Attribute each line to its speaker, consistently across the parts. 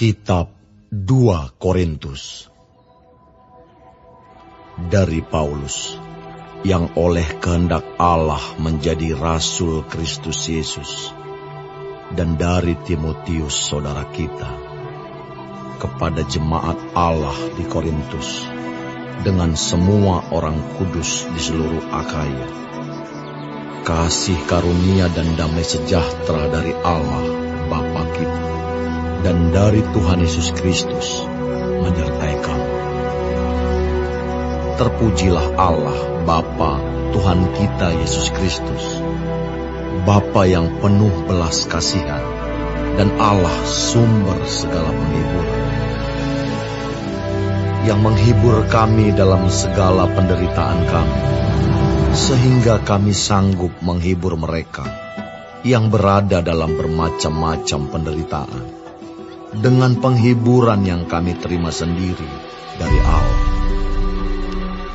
Speaker 1: Kitab 2 Korintus dari Paulus, yang oleh kehendak Allah menjadi rasul Kristus Yesus, dan dari Timotius saudara kita, kepada jemaat Allah di Korintus, dengan semua orang kudus di seluruh Akhaya. Kasih karunia dan damai sejahtera dari Allah Bapa kita dan dari Tuhan Yesus Kristus menyertai kamu. Terpujilah Allah Bapa Tuhan kita Yesus Kristus, Bapa yang penuh belas kasihan dan Allah sumber segala penghiburan, yang menghibur kami dalam segala penderitaan kami, sehingga kami sanggup menghibur mereka yang berada dalam bermacam-macam penderitaan, dengan penghiburan yang kami terima sendiri dari Allah.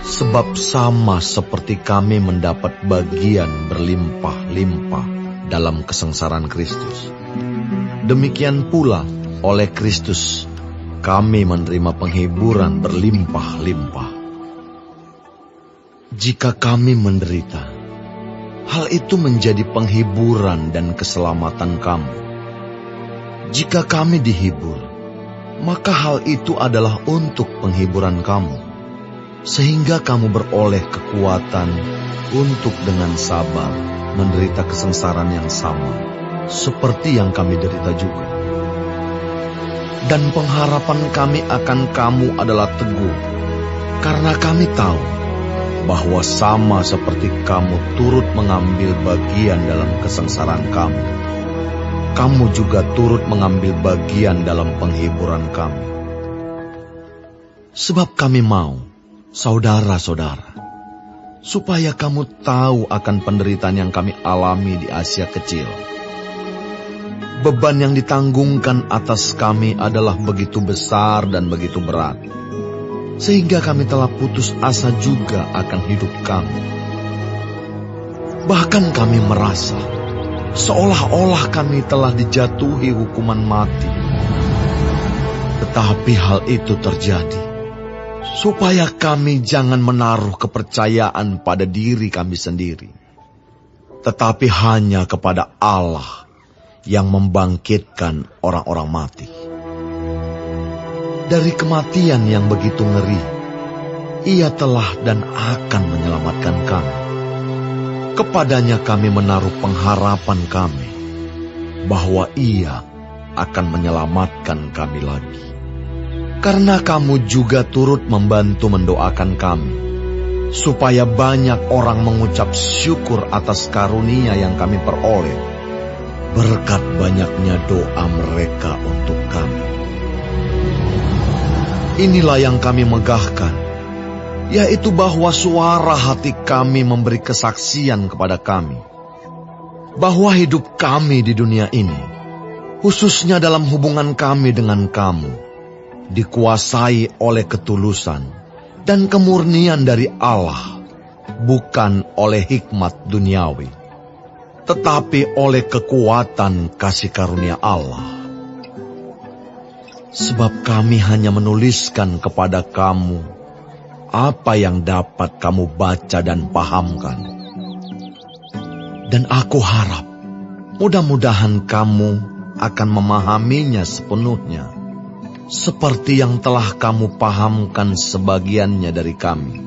Speaker 1: Sebab sama seperti kami mendapat bagian berlimpah-limpah dalam kesengsaraan Kristus, demikian pula oleh Kristus kami menerima penghiburan berlimpah-limpah. Jika kami menderita, hal itu menjadi penghiburan dan keselamatan kamu. Jika kami dihibur, maka hal itu adalah untuk penghiburan kamu, sehingga kamu beroleh kekuatan untuk dengan sabar menderita kesengsaraan yang sama, seperti yang kami derita juga. Dan pengharapan kami akan kamu adalah teguh, karena kami tahu bahwa sama seperti kamu turut mengambil bagian dalam kesengsaraan kamu, kamu juga turut mengambil bagian dalam penghiburan kami. Sebab kami mau, saudara-saudara, supaya kamu tahu akan penderitaan yang kami alami di Asia Kecil. Beban yang ditanggungkan atas kami adalah begitu besar dan begitu berat, sehingga kami telah putus asa juga akan hidup kami. Bahkan kami merasa seolah-olah kami telah dijatuhi hukuman mati. Tetapi hal itu terjadi supaya kami jangan menaruh kepercayaan pada diri kami sendiri, tetapi hanya kepada Allah yang membangkitkan orang-orang mati. Dari kematian yang begitu ngeri, Ia telah dan akan menyelamatkan kami. Kepadanya kami menaruh pengharapan kami, bahwa Ia akan menyelamatkan kami lagi. Karena kamu juga turut membantu mendoakan kami, supaya banyak orang mengucap syukur atas karunia yang kami peroleh, berkat banyaknya doa mereka untuk kami. Inilah yang kami megahkan, yaitu bahwa suara hati kami memberi kesaksian kepada kami, bahwa hidup kami di dunia ini, khususnya dalam hubungan kami dengan kamu, dikuasai oleh ketulusan dan kemurnian dari Allah, bukan oleh hikmat duniawi, tetapi oleh kekuatan kasih karunia Allah. Sebab kami hanya menuliskan kepada kamu apa yang dapat kamu baca dan pahamkan. Dan aku harap mudah-mudahan kamu akan memahaminya sepenuhnya, seperti yang telah kamu pahamkan sebagiannya dari kami,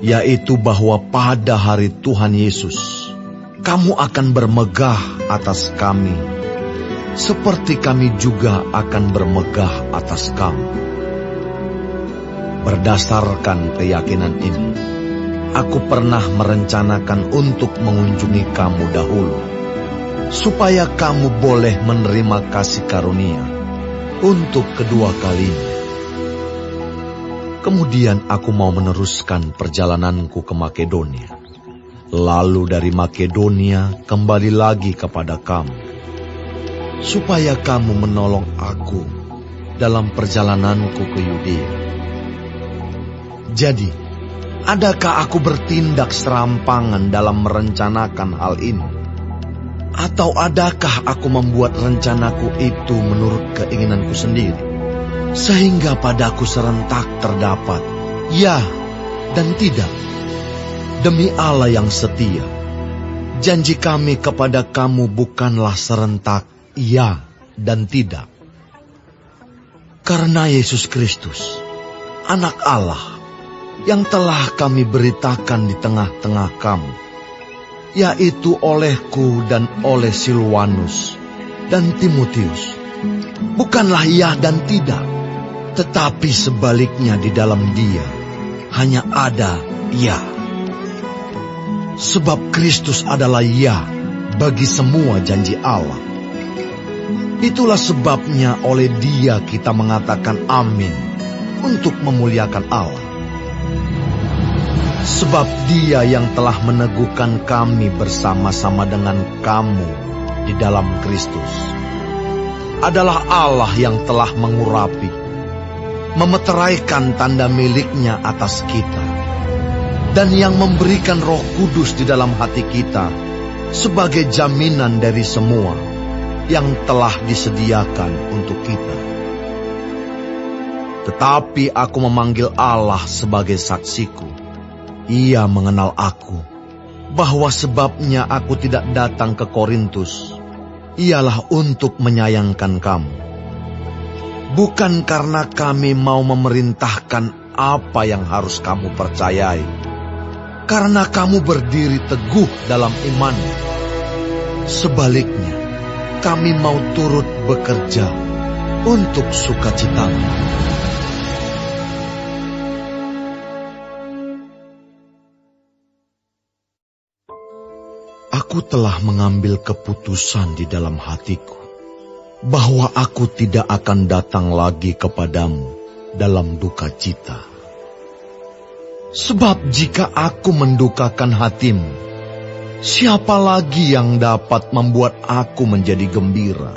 Speaker 1: yaitu bahwa pada hari Tuhan Yesus kamu akan bermegah atas kami, seperti kami juga akan bermegah atas kamu. Berdasarkan keyakinan ini, aku pernah merencanakan untuk mengunjungi kamu dahulu, supaya kamu boleh menerima kasih karunia untuk kedua kalinya. Kemudian aku mau meneruskan perjalananku ke Makedonia, lalu dari Makedonia kembali lagi kepada kamu, supaya kamu menolong aku dalam perjalananku ke Yudea. Jadi, adakah aku bertindak serampangan dalam merencanakan hal ini? Atau adakah aku membuat rencanaku itu menurut keinginanku sendiri, sehingga padaku serentak terdapat ya dan tidak? Demi Allah yang setia, janji kami kepada kamu bukanlah serentak ya dan tidak. Karena Yesus Kristus, Anak Allah, yang telah kami beritakan di tengah-tengah kamu, yaitu olehku dan oleh Silwanus dan Timotius, bukanlah ya dan tidak, tetapi sebaliknya di dalam Dia hanya ada ya. Sebab Kristus adalah ya bagi semua janji Allah. Itulah sebabnya oleh Dia kita mengatakan amin untuk memuliakan Allah. Sebab Dia yang telah meneguhkan kami bersama-sama dengan kamu di dalam Kristus adalah Allah yang telah mengurapi, memeteraikan tanda miliknya atas kita, dan yang memberikan Roh Kudus di dalam hati kita sebagai jaminan dari semua yang telah disediakan untuk kita. Tetapi aku memanggil Allah sebagai saksiku. Ia mengenal aku, bahwa sebabnya aku tidak datang ke Korintus ialah untuk menyayangkan kamu. Bukan karena kami mau memerintahkan apa yang harus kamu percayai, karena kamu berdiri teguh dalam imanmu. Sebaliknya, kami mau turut bekerja untuk sukacitamu. Aku telah mengambil keputusan di dalam hatiku, bahwa aku tidak akan datang lagi kepadamu dalam duka cita. Sebab jika aku mendukakan hatimu, siapa lagi yang dapat membuat aku menjadi gembira,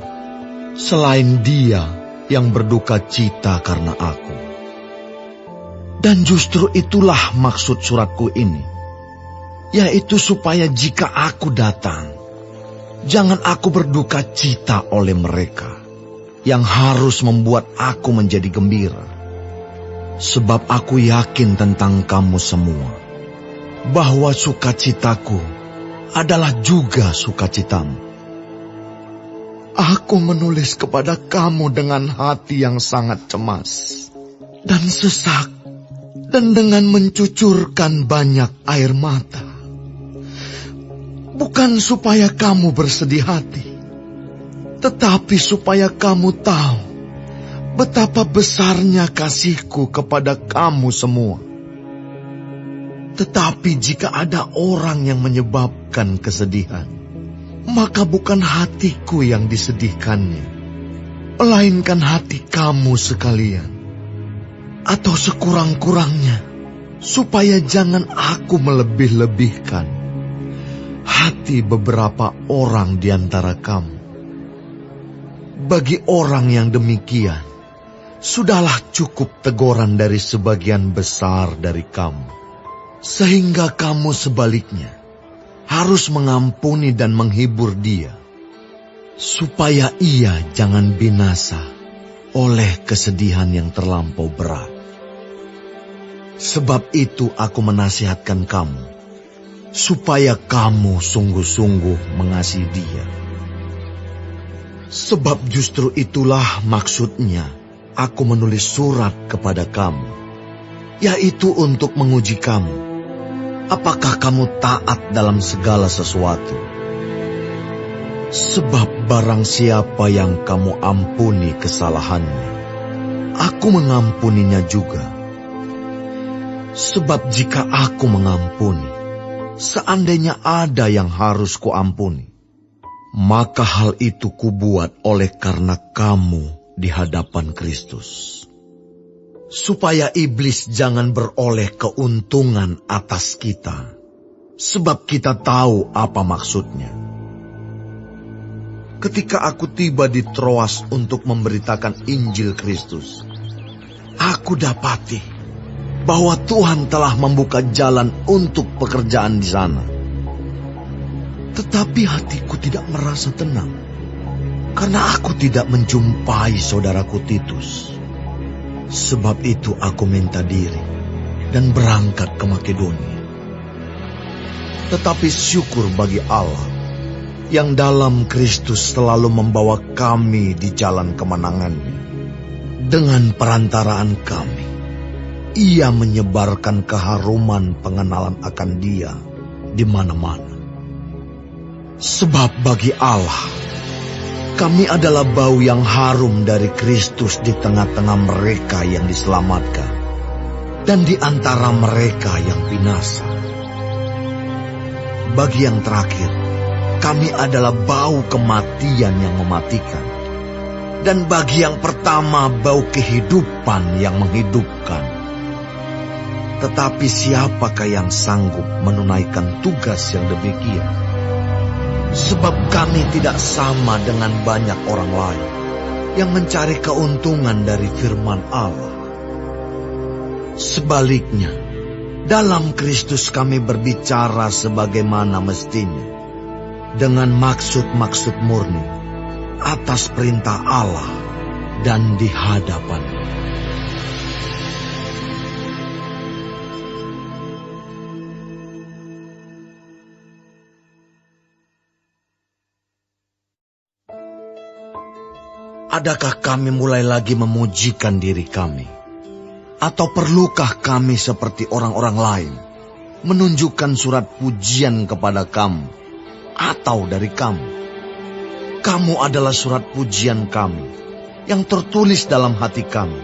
Speaker 1: selain Dia yang berduka cita karena aku? Dan justru itulah maksud suratku ini, yaitu supaya jika aku datang, jangan aku berduka cita oleh mereka, yang harus membuat aku menjadi gembira. Sebab aku yakin tentang kamu semua, bahwa sukacitaku adalah juga sukacitamu. Aku menulis kepada kamu dengan hati yang sangat cemas dan sesak, dan dengan mencucurkan banyak air mata. Bukan supaya kamu bersedih hati, tetapi supaya kamu tahu betapa besarnya kasihku kepada kamu semua. Tetapi jika ada orang yang menyebabkan kesedihan, maka bukan hatiku yang disedihkannya, melainkan hati kamu sekalian. Atau sekurang-kurangnya, supaya jangan aku melebih-lebihkan hati beberapa orang di antara kamu. Bagi orang yang demikian, sudahlah cukup teguran dari sebagian besar dari kamu, sehingga kamu sebaliknya harus mengampuni dan menghibur dia, supaya ia jangan binasa oleh kesedihan yang terlampau berat. Sebab itu aku menasihatkan kamu, supaya kamu sungguh-sungguh mengasihi dia. Sebab justru itulah maksudnya aku menulis surat kepada kamu, yaitu untuk menguji kamu, apakah kamu taat dalam segala sesuatu. Sebab barang siapa yang kamu ampuni kesalahannya, aku mengampuninya juga. Sebab jika aku mengampuni, seandainya ada yang harus kuampuni, maka hal itu kubuat oleh karena kamu di hadapan Kristus, supaya iblis jangan beroleh keuntungan atas kita, sebab kita tahu apa maksudnya. Ketika aku tiba di Troas untuk memberitakan Injil Kristus, aku dapati bahwa Tuhan telah membuka jalan untuk pekerjaan di sana. Tetapi hatiku tidak merasa tenang, karena aku tidak menjumpai saudaraku Titus. Sebab itu aku minta diri dan berangkat ke Makedonia. Tetapi syukur bagi Allah, yang dalam Kristus selalu membawa kami di jalan kemenangannya. Dengan perantaraan kami, Ia menyebarkan keharuman pengenalan akan Dia di mana-mana. Sebab bagi Allah, kami adalah bau yang harum dari Kristus di tengah-tengah mereka yang diselamatkan dan di antara mereka yang binasa. Bagi yang terakhir, kami adalah bau kematian yang mematikan, dan bagi yang pertama bau kehidupan yang menghidupkan. Tetapi siapakah yang sanggup menunaikan tugas yang demikian? Sebab kami tidak sama dengan banyak orang lain yang mencari keuntungan dari firman Allah. Sebaliknya, dalam Kristus kami berbicara sebagaimana mestinya, dengan maksud-maksud murni, atas perintah Allah dan di hadapan-Nya. Adakah kami mulai lagi memujikan diri kami? Atau perlukah kami seperti orang-orang lain, menunjukkan surat pujian kepada kamu, atau dari kamu? Kamu adalah surat pujian kami, yang tertulis dalam hati kami,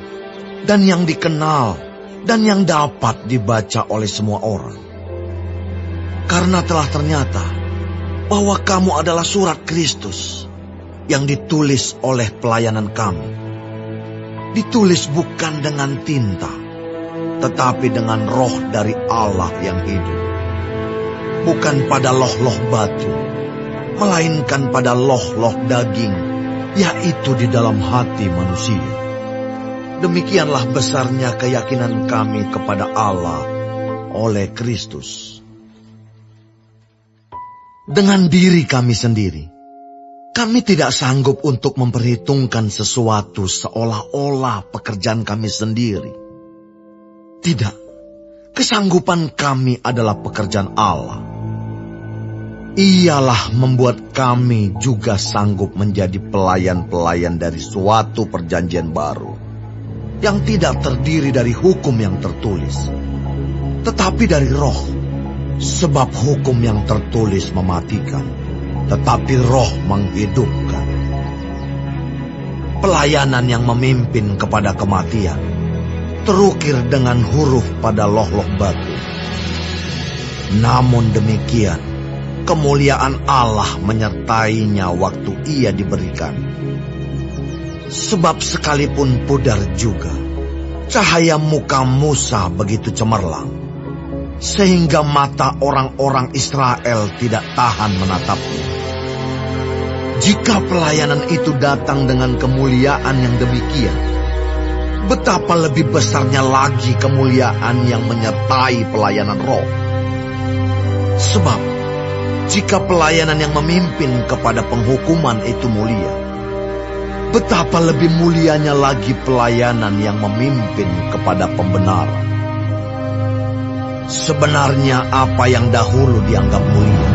Speaker 1: dan yang dikenal, dan yang dapat dibaca oleh semua orang. Karena telah ternyata, bahwa kamu adalah surat Kristus, yang ditulis oleh pelayanan kami. Ditulis bukan dengan tinta, tetapi dengan roh dari Allah yang hidup. Bukan pada loh-loh batu, melainkan pada loh-loh daging, yaitu di dalam hati manusia. Demikianlah besarnya keyakinan kami kepada Allah oleh Kristus. Dengan diri kami sendiri, kami tidak sanggup untuk memperhitungkan sesuatu seolah-olah pekerjaan kami sendiri. Tidak, kesanggupan kami adalah pekerjaan Allah. Ialah membuat kami juga sanggup menjadi pelayan-pelayan dari suatu perjanjian baru, yang tidak terdiri dari hukum yang tertulis, tetapi dari roh. Sebab hukum yang tertulis mematikan, tetapi roh menghidupkan. Pelayanan yang memimpin kepada kematian terukir dengan huruf pada loh-loh batu. Namun demikian, kemuliaan Allah menyertainya waktu ia diberikan. Sebab sekalipun pudar juga, cahaya muka Musa begitu cemerlang, sehingga mata orang-orang Israel tidak tahan menatapnya. Jika pelayanan itu datang dengan kemuliaan yang demikian, betapa lebih besarnya lagi kemuliaan yang menyertai pelayanan roh. Sebab, jika pelayanan yang memimpin kepada penghukuman itu mulia, betapa lebih mulianya lagi pelayanan yang memimpin kepada pembenaran. Sebenarnya apa yang dahulu dianggap mulia,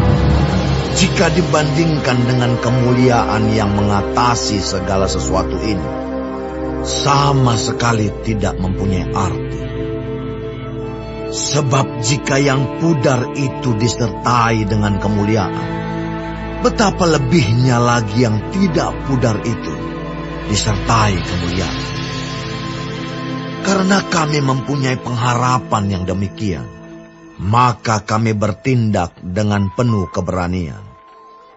Speaker 1: jika dibandingkan dengan kemuliaan yang mengatasi segala sesuatu ini, sama sekali tidak mempunyai arti. Sebab jika yang pudar itu disertai dengan kemuliaan, betapa lebihnya lagi yang tidak pudar itu disertai kemuliaan. Karena kami mempunyai pengharapan yang demikian, maka kami bertindak dengan penuh keberanian.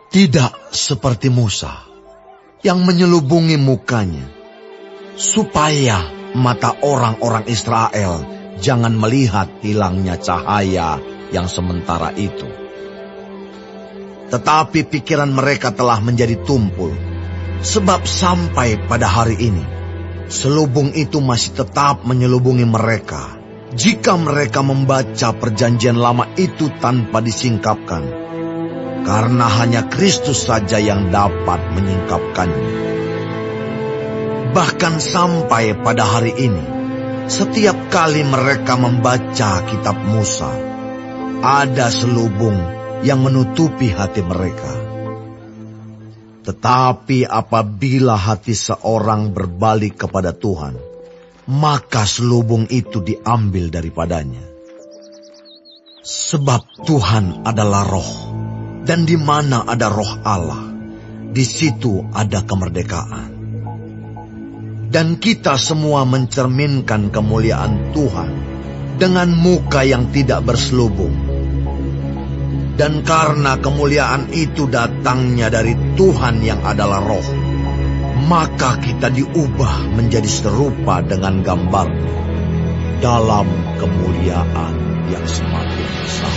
Speaker 1: Tidak seperti Musa yang menyelubungi mukanya, supaya mata orang-orang Israel jangan melihat hilangnya cahaya yang sementara itu. Tetapi pikiran mereka telah menjadi tumpul, sebab sampai pada hari ini, selubung itu masih tetap menyelubungi mereka. Jika mereka membaca perjanjian lama itu tanpa disingkapkan, karena hanya Kristus saja yang dapat menyingkapkannya. Bahkan sampai pada hari ini, setiap kali mereka membaca kitab Musa, ada selubung yang menutupi hati mereka. Tetapi apabila hati seorang berbalik kepada Tuhan, maka selubung itu diambil daripadanya. Sebab Tuhan adalah roh, dan di mana ada roh Allah, di situ ada kemerdekaan. Dan kita semua mencerminkan kemuliaan Tuhan dengan muka yang tidak berselubung. Dan karena kemuliaan itu datangnya dari Tuhan yang adalah roh, maka kita diubah menjadi serupa dengan gambar-Nya dalam kemuliaan yang semakin besar.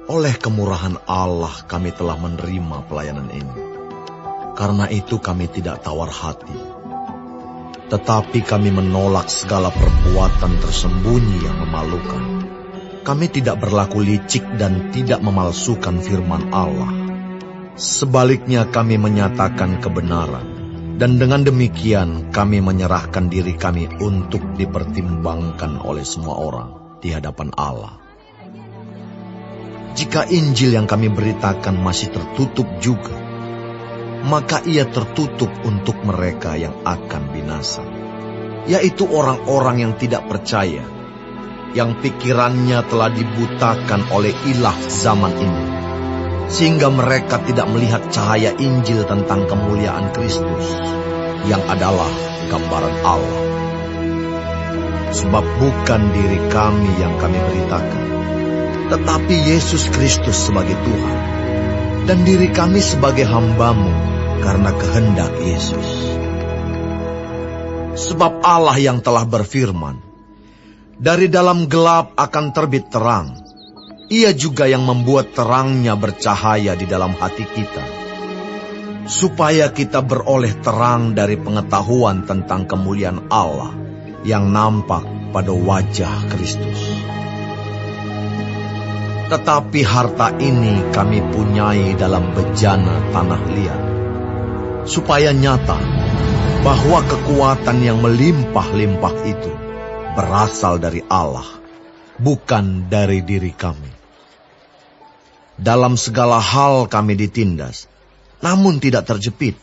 Speaker 1: Oleh kemurahan Allah kami telah menerima pelayanan ini. Karena itu kami tidak tawar hati. Tetapi kami menolak segala perbuatan tersembunyi yang memalukan. Kami tidak berlaku licik dan tidak memalsukan firman Allah. Sebaliknya kami menyatakan kebenaran. Dan dengan demikian kami menyerahkan diri kami untuk dipertimbangkan oleh semua orang di hadapan Allah. Jika Injil yang kami beritakan masih tertutup juga, maka ia tertutup untuk mereka yang akan binasa, yaitu orang-orang yang tidak percaya, yang pikirannya telah dibutakan oleh ilah zaman ini, sehingga mereka tidak melihat cahaya Injil tentang kemuliaan Kristus, yang adalah gambaran Allah. Sebab bukan diri kami yang kami beritakan, tetapi Yesus Kristus sebagai Tuhan, dan diri kami sebagai hamba-Mu karena kehendak Yesus. Sebab Allah yang telah berfirman, dari dalam gelap akan terbit terang, Ia juga yang membuat terangnya bercahaya di dalam hati kita, supaya kita beroleh terang dari pengetahuan tentang kemuliaan Allah yang nampak pada wajah Kristus. Tetapi harta ini kami punyai dalam bejana tanah liat, supaya nyata bahwa kekuatan yang melimpah-limpah itu berasal dari Allah, bukan dari diri kami. Dalam segala hal kami ditindas, namun tidak terjepit.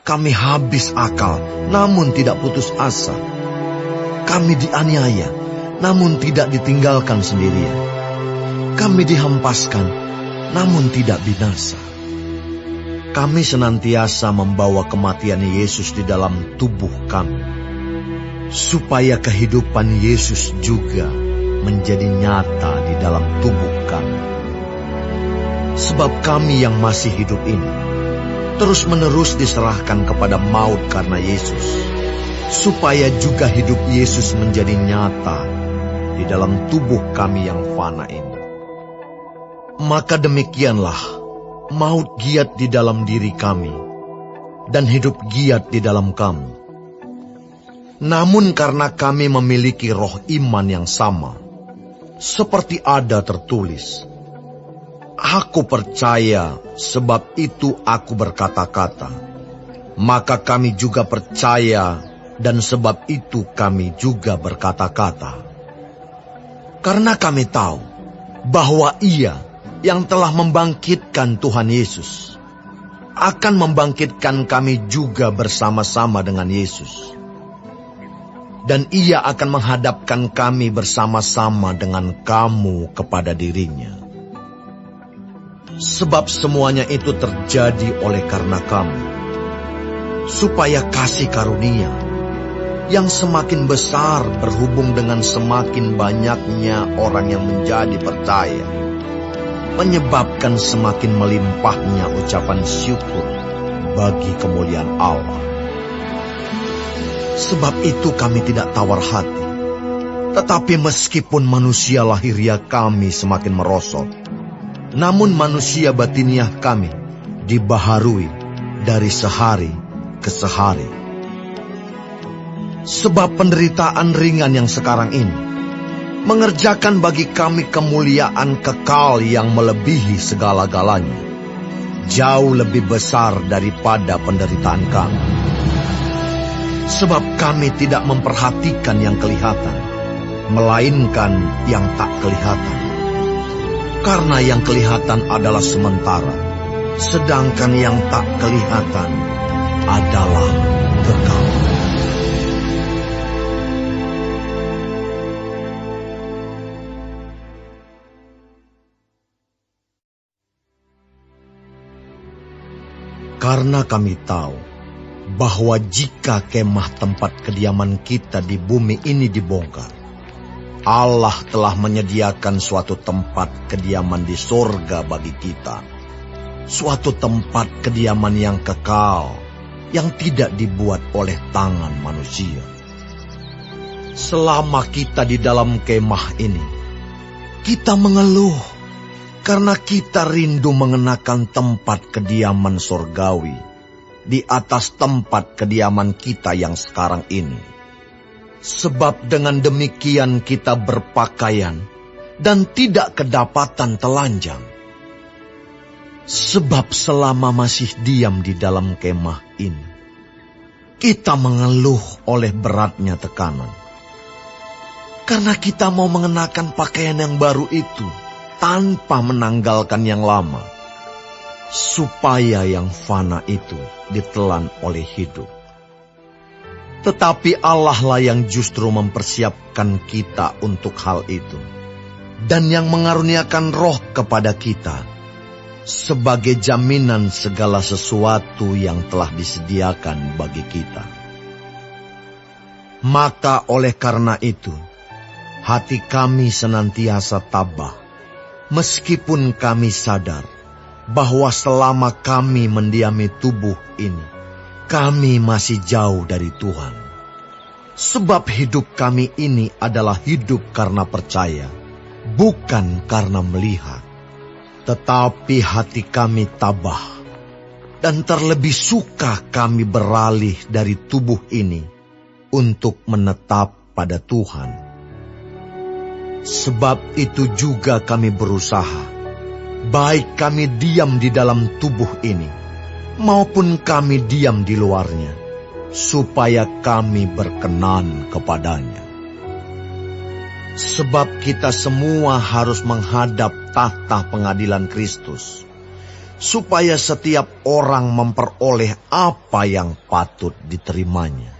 Speaker 1: Kami habis akal, namun tidak putus asa. Kami dianiaya, namun tidak ditinggalkan sendirian. Kami dihempaskan, namun tidak binasa. Kami senantiasa membawa kematian Yesus di dalam tubuh kami, supaya kehidupan Yesus juga menjadi nyata di dalam tubuh kami. Sebab kami yang masih hidup ini, terus-menerus diserahkan kepada maut karena Yesus, supaya juga hidup Yesus menjadi nyata di dalam tubuh kami yang fana ini. Maka demikianlah, maut giat di dalam diri kami, dan hidup giat di dalam kamu. Namun karena kami memiliki roh iman yang sama, seperti ada tertulis, aku percaya, sebab itu aku berkata-kata. Maka kami juga percaya, dan sebab itu kami juga berkata-kata. Karena kami tahu bahwa Ia yang telah membangkitkan Tuhan Yesus akan membangkitkan kami juga bersama-sama dengan Yesus. Dan Ia akan menghadapkan kami bersama-sama dengan kamu kepada diri-Nya. Sebab semuanya itu terjadi oleh karena kamu, supaya kasih karunia yang semakin besar berhubung dengan semakin banyaknya orang yang menjadi percaya, menyebabkan semakin melimpahnya ucapan syukur bagi kemuliaan Allah. Sebab itu kami tidak tawar hati, tetapi meskipun manusia lahiriah kami semakin merosot, namun manusia batiniah kami dibaharui dari sehari ke sehari. Sebab penderitaan ringan yang sekarang ini mengerjakan bagi kami kemuliaan kekal yang melebihi segala-galanya, jauh lebih besar daripada penderitaan kami. Sebab kami tidak memperhatikan yang kelihatan, melainkan yang tak kelihatan. Karena yang kelihatan adalah sementara, sedangkan yang tak kelihatan adalah kekal. Karena kami tahu bahwa jika kemah tempat kediaman kita di bumi ini dibongkar, Allah telah menyediakan suatu tempat kediaman di sorga bagi kita. Suatu tempat kediaman yang kekal, yang tidak dibuat oleh tangan manusia. Selama kita di dalam kemah ini, kita mengeluh karena kita rindu mengenakan tempat kediaman sorgawi di atas tempat kediaman kita yang sekarang ini. Sebab dengan demikian kita berpakaian dan tidak kedapatan telanjang. Sebab selama masih diam di dalam kemah ini, kita mengeluh oleh beratnya tekanan. Karena kita mau mengenakan pakaian yang baru itu tanpa menanggalkan yang lama, supaya yang fana itu ditelan oleh hidup. Tetapi Allah lah yang justru mempersiapkan kita untuk hal itu, dan yang mengaruniakan Roh kepada kita sebagai jaminan segala sesuatu yang telah disediakan bagi kita. Maka oleh karena itu, hati kami senantiasa tabah, meskipun kami sadar bahwa selama kami mendiami tubuh ini, kami masih jauh dari Tuhan. Sebab hidup kami ini adalah hidup karena percaya, bukan karena melihat. Tetapi hati kami tabah, dan terlebih suka kami beralih dari tubuh ini untuk menetap pada Tuhan. Sebab itu juga kami berusaha, baik kami diam di dalam tubuh ini, maupun kami diam di luarnya, supaya kami berkenan kepadanya. Sebab kita semua harus menghadap tahta pengadilan Kristus, supaya setiap orang memperoleh apa yang patut diterimanya,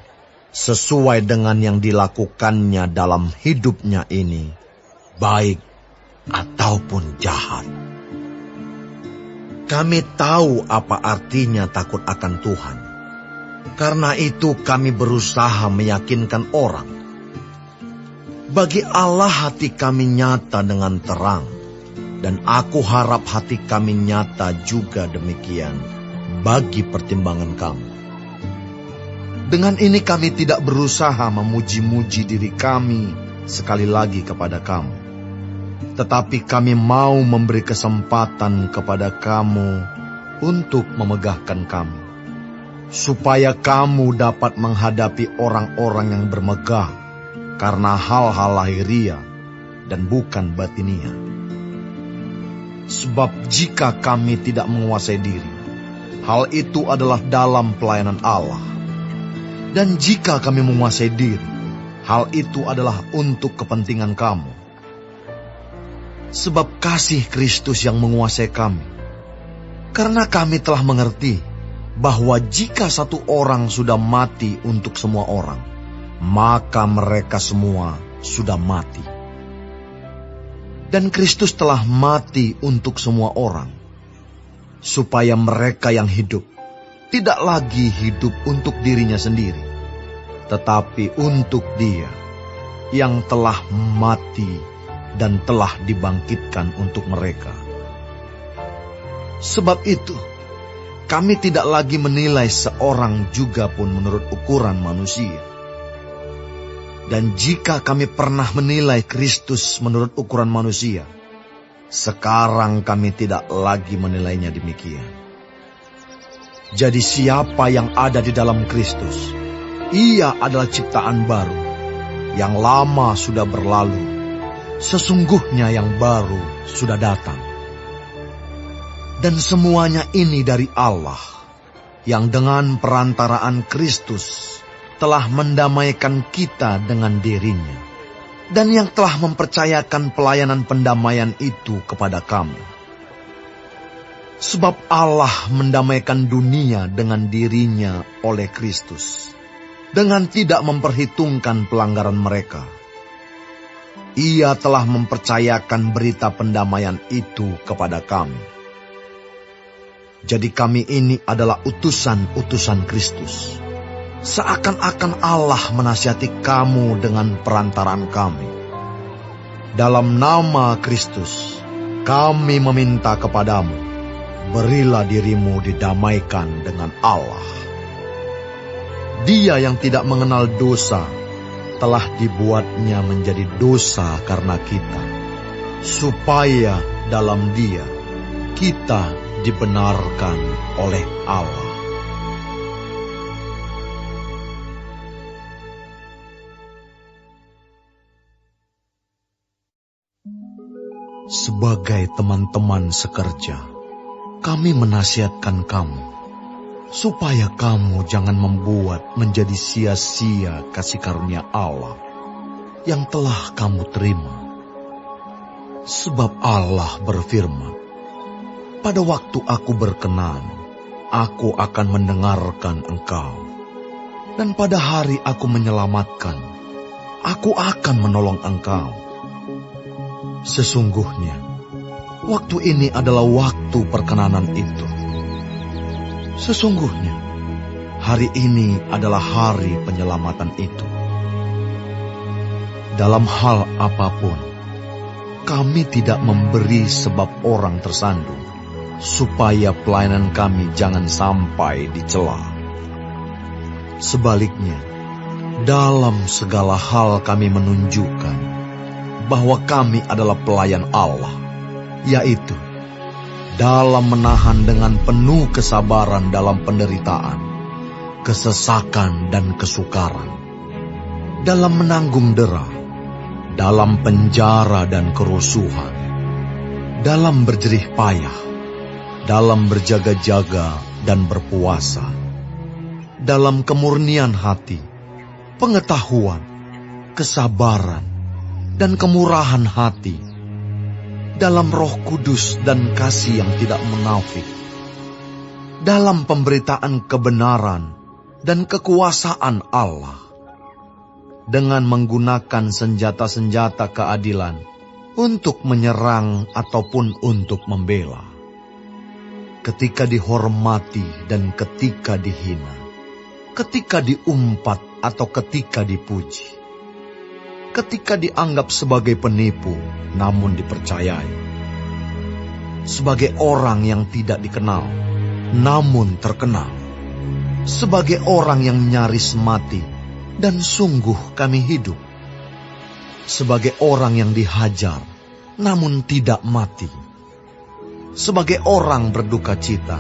Speaker 1: sesuai dengan yang dilakukannya dalam hidupnya ini, baik ataupun jahat. Kami tahu apa artinya takut akan Tuhan. Karena itu kami berusaha meyakinkan orang. Bagi Allah hati kami nyata dengan terang, dan aku harap hati kami nyata juga demikian bagi pertimbangan kamu. Dengan ini kami tidak berusaha memuji-muji diri kami sekali lagi kepada kamu. Tetapi kami mau memberi kesempatan kepada kamu untuk memegahkan kami, supaya kamu dapat menghadapi orang-orang yang bermegah karena hal-hal lahiriah dan bukan batiniah. Sebab jika kami tidak menguasai diri, hal itu adalah dalam pelayanan Allah. Dan jika kami menguasai diri, hal itu adalah untuk kepentingan kamu. Sebab kasih Kristus yang menguasai kami. Karena kami telah mengerti bahwa jika satu orang sudah mati untuk semua orang, maka mereka semua sudah mati. Dan Kristus telah mati untuk semua orang, supaya mereka yang hidup tidak lagi hidup untuk dirinya sendiri, tetapi untuk Dia yang telah mati dan telah dibangkitkan untuk mereka. Sebab itu, kami tidak lagi menilai seorang juga pun menurut ukuran manusia. Dan jika kami pernah menilai Kristus menurut ukuran manusia, sekarang kami tidak lagi menilainya demikian. Jadi siapa yang ada di dalam Kristus, ia adalah ciptaan baru. Yang lama sudah berlalu, sesungguhnya yang baru sudah datang. Dan semuanya ini dari Allah, yang dengan perantaraan Kristus telah mendamaikan kita dengan dirinya, dan yang telah mempercayakan pelayanan pendamaian itu kepada kami. Sebab Allah mendamaikan dunia dengan dirinya oleh Kristus, dengan tidak memperhitungkan pelanggaran mereka. Ia telah mempercayakan berita pendamaian itu kepada kami. Jadi kami ini adalah utusan-utusan Kristus. Seakan-akan Allah menasihati kamu dengan perantaraan kami. Dalam nama Kristus, kami meminta kepadamu, berilah dirimu didamaikan dengan Allah. Dia yang tidak mengenal dosa telah dibuatnya menjadi dosa karena kita, supaya dalam Dia kita dibenarkan oleh Allah. Sebagai teman-teman sekerja, kami menasihatkan kamu, supaya kamu jangan membuat menjadi sia-sia kasih karunia Allah yang telah kamu terima. Sebab Allah berfirman, pada waktu aku berkenan, aku akan mendengarkan engkau. Dan pada hari aku menyelamatkan, aku akan menolong engkau. Sesungguhnya, waktu ini adalah waktu perkenanan itu. Sesungguhnya, hari ini adalah hari penyelamatan itu. Dalam hal apapun, kami tidak memberi sebab orang tersandung, supaya pelayanan kami jangan sampai dicela. Sebaliknya, dalam segala hal kami menunjukkan bahwa kami adalah pelayan Allah, yaitu dalam menahan dengan penuh kesabaran dalam penderitaan, kesesakan dan kesukaran, dalam menanggung dera, dalam penjara dan kerusuhan, dalam berjerih payah, dalam berjaga-jaga dan berpuasa, dalam kemurnian hati, pengetahuan, kesabaran, dan kemurahan hati, dalam Roh Kudus dan kasih yang tidak munafik, dalam pemberitaan kebenaran dan kekuasaan Allah, dengan menggunakan senjata-senjata keadilan untuk menyerang ataupun untuk membela, ketika dihormati dan ketika dihina, ketika diumpat atau ketika dipuji, ketika dianggap sebagai penipu, namun dipercayai, sebagai orang yang tidak dikenal, namun terkenal, sebagai orang yang nyaris mati, dan sungguh kami hidup, sebagai orang yang dihajar, namun tidak mati, sebagai orang berduka cita,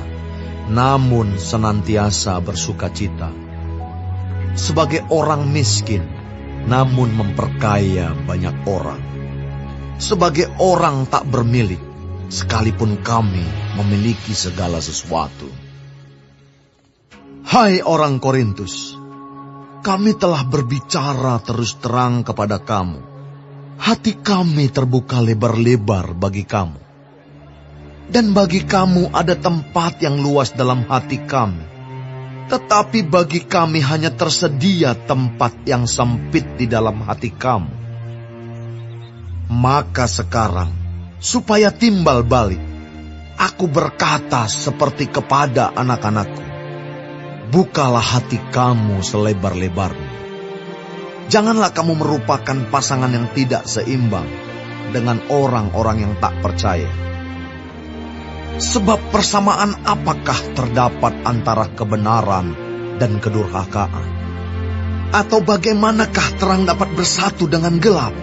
Speaker 1: namun senantiasa bersuka cita, sebagai orang miskin, namun memperkaya banyak orang, sebagai orang tak bermilik, sekalipun kami memiliki segala sesuatu. Hai orang Korintus, kami telah berbicara terus terang kepada kamu. Hati kami terbuka lebar-lebar bagi kamu. Dan bagi kamu ada tempat yang luas dalam hati kami. Tetapi bagi kami hanya tersedia tempat yang sempit di dalam hati kamu. Maka sekarang, supaya timbal balik, aku berkata seperti kepada anak-anakku, bukalah hati kamu selebar-lebarnya. Janganlah kamu merupakan pasangan yang tidak seimbang dengan orang-orang yang tak percaya. Sebab persamaan apakah terdapat antara kebenaran dan kedurhakaan? Atau bagaimanakah terang dapat bersatu dengan gelap?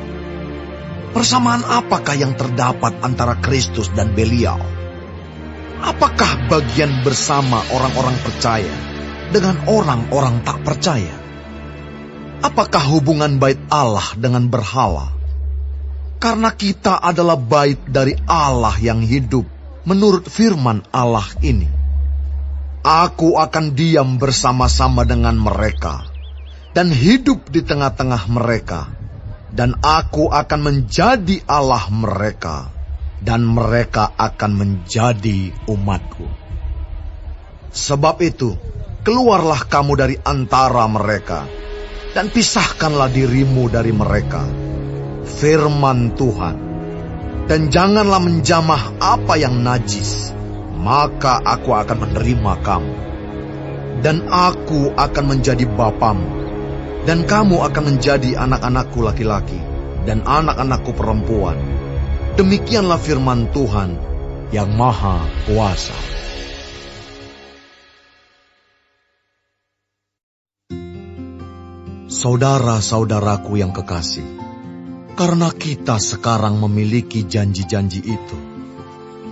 Speaker 1: Persamaan apakah yang terdapat antara Kristus dan Belial? Apakah bagian bersama orang-orang percaya dengan orang-orang tak percaya? Apakah hubungan bait Allah dengan berhala? Karena kita adalah bait dari Allah yang hidup menurut firman Allah ini. Aku akan diam bersama-sama dengan mereka dan hidup di tengah-tengah mereka, dan aku akan menjadi Allah mereka, dan mereka akan menjadi umatku. Sebab itu, keluarlah kamu dari antara mereka, dan pisahkanlah dirimu dari mereka. Firman Tuhan. Dan janganlah menjamah apa yang najis, maka aku akan menerima kamu. Dan aku akan menjadi bapamu, dan kamu akan menjadi anak-anakku laki-laki, dan anak-anakku perempuan. Demikianlah firman Tuhan yang Maha Kuasa. Saudara-saudaraku yang kekasih, karena kita sekarang memiliki janji-janji itu,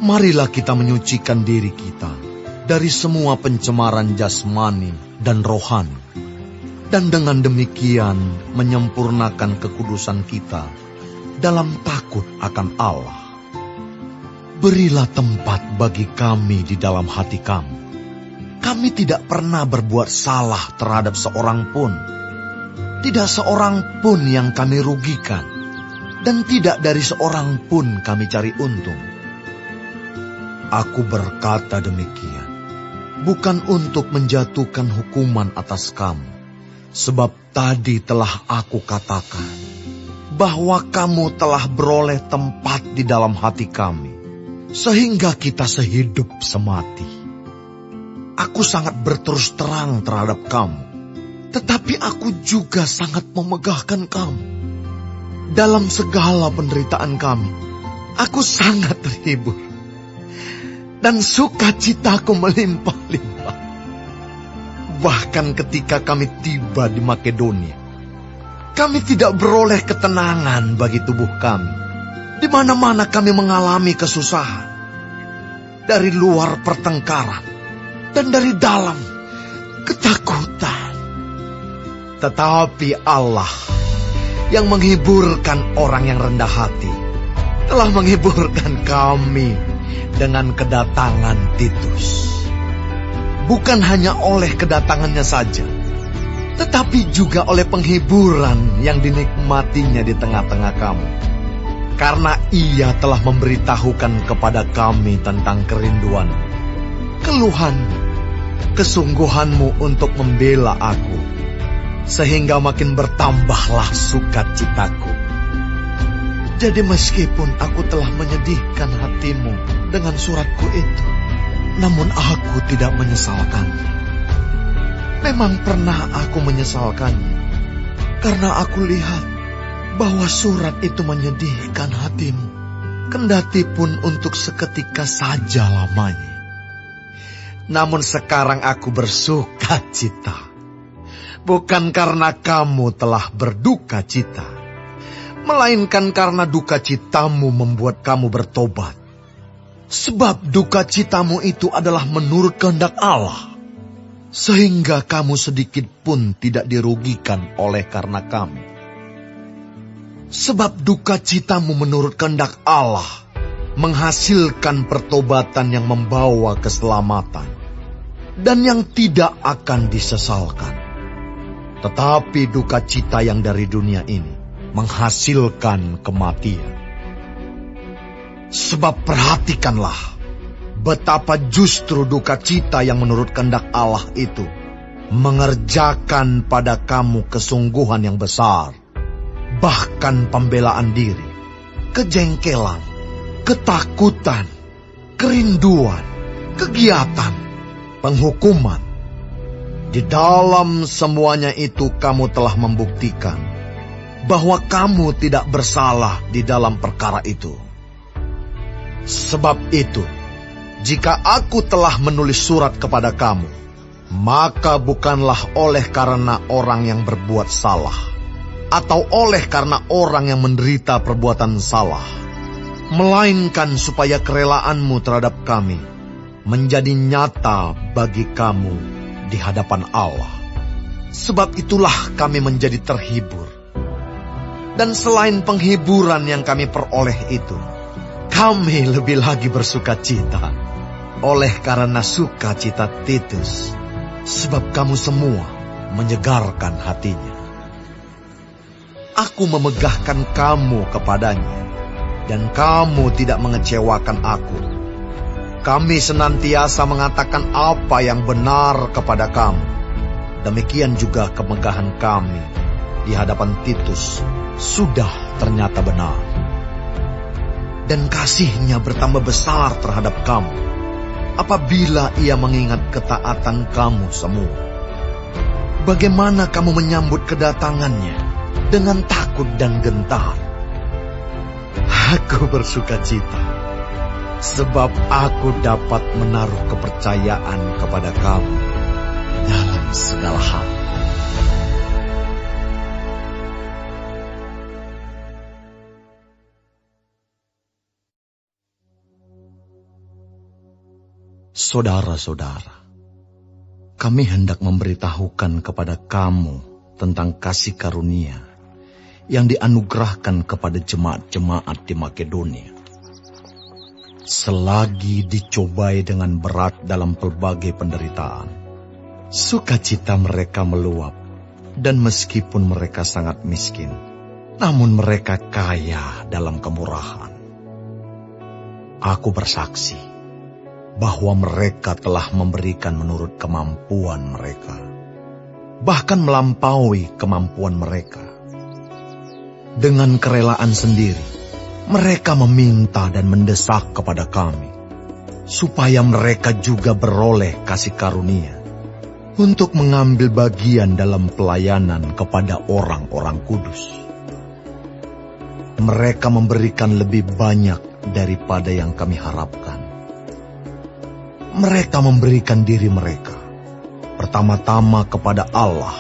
Speaker 1: marilah kita menyucikan diri kita dari semua pencemaran jasmani dan rohani, dan dengan demikian menyempurnakan kekudusan kita dalam takut akan Allah. Berilah tempat bagi kami di dalam hati kamu. Kami tidak pernah berbuat salah terhadap seorang pun. Tidak seorang pun yang kami rugikan, dan tidak dari seorang pun kami cari untung. Aku berkata demikian, bukan untuk menjatuhkan hukuman atas kamu, sebab tadi telah aku katakan, bahwa kamu telah beroleh tempat di dalam hati kami, sehingga kita sehidup semati. Aku sangat berterus terang terhadap kamu, tetapi aku juga sangat memegahkan kamu. Dalam segala penderitaan kami, aku sangat terhibur, dan sukacitaku melimpah-limpah. Bahkan ketika kami tiba di Makedonia, kami tidak beroleh ketenangan bagi tubuh kami. Di mana-mana kami mengalami kesusahan. Dari luar pertengkaran, dan dari dalam ketakutan. Tetapi Allah yang menghiburkan orang yang rendah hati telah menghiburkan kami dengan kedatangan Titus. Bukan hanya oleh kedatangannya saja, tetapi juga oleh penghiburan yang dinikmatinya di tengah-tengah kamu. Karena ia telah memberitahukan kepada kami tentang kerinduan, keluhan, kesungguhanmu untuk membela aku, sehingga makin bertambahlah sukacitaku. Jadi meskipun aku telah menyedihkan hatimu dengan suratku itu, namun aku tidak menyesalkannya. Memang pernah aku menyesalkannya, karena aku lihat bahwa surat itu menyedihkan hatimu, kendati pun untuk seketika saja lamanya. Namun sekarang aku bersuka cita, bukan karena kamu telah berduka cita, melainkan karena duka citamu membuat kamu bertobat. Sebab duka citamu itu adalah menurut kehendak Allah, sehingga kamu sedikit pun tidak dirugikan oleh karena kami. Sebab duka citamu menurut kehendak Allah menghasilkan pertobatan yang membawa keselamatan, dan yang tidak akan disesalkan. Tetapi duka cita yang dari dunia ini menghasilkan kematian. Sebab perhatikanlah betapa justru duka cita yang menurut kehendak Allah itu mengerjakan pada kamu kesungguhan yang besar, bahkan pembelaan diri, kejengkelan, ketakutan, kerinduan, kegiatan, penghukuman. Di dalam semuanya itu kamu telah membuktikan bahwa kamu tidak bersalah di dalam perkara itu. Sebab itu, jika aku telah menulis surat kepada kamu, maka bukanlah oleh karena orang yang berbuat salah, atau oleh karena orang yang menderita perbuatan salah, melainkan supaya kerelaanmu terhadap kami menjadi nyata bagi kamu di hadapan Allah. Sebab itulah kami menjadi terhibur. Dan selain penghiburan yang kami peroleh itu, kami lebih lagi bersukacita oleh karena sukacita Titus, sebab kamu semua menyegarkan hatinya. Aku memegahkan kamu kepadanya, dan kamu tidak mengecewakan aku. Kami senantiasa mengatakan apa yang benar kepada kamu. Demikian juga kemegahan kami di hadapan Titus sudah ternyata benar. Dan kasihnya bertambah besar terhadap kamu, apabila ia mengingat ketaatan kamu semua. Bagaimana kamu menyambut kedatangannya dengan takut dan gentar. Aku bersukacita, sebab aku dapat menaruh kepercayaan kepada kamu dalam segala hal. Saudara-saudara, kami hendak memberitahukan kepada kamu tentang kasih karunia yang dianugerahkan kepada jemaat-jemaat di Makedonia. Selagi dicobai dengan berat dalam pelbagai penderitaan, sukacita mereka meluap, dan meskipun mereka sangat miskin, namun mereka kaya dalam kemurahan. Aku bersaksi bahwa mereka telah memberikan menurut kemampuan mereka, bahkan melampaui kemampuan mereka. Dengan kerelaan sendiri, mereka meminta dan mendesak kepada kami, supaya mereka juga beroleh kasih karunia untuk mengambil bagian dalam pelayanan kepada orang-orang kudus. Mereka memberikan lebih banyak daripada yang kami harapkan. Mereka memberikan diri mereka, pertama-tama kepada Allah,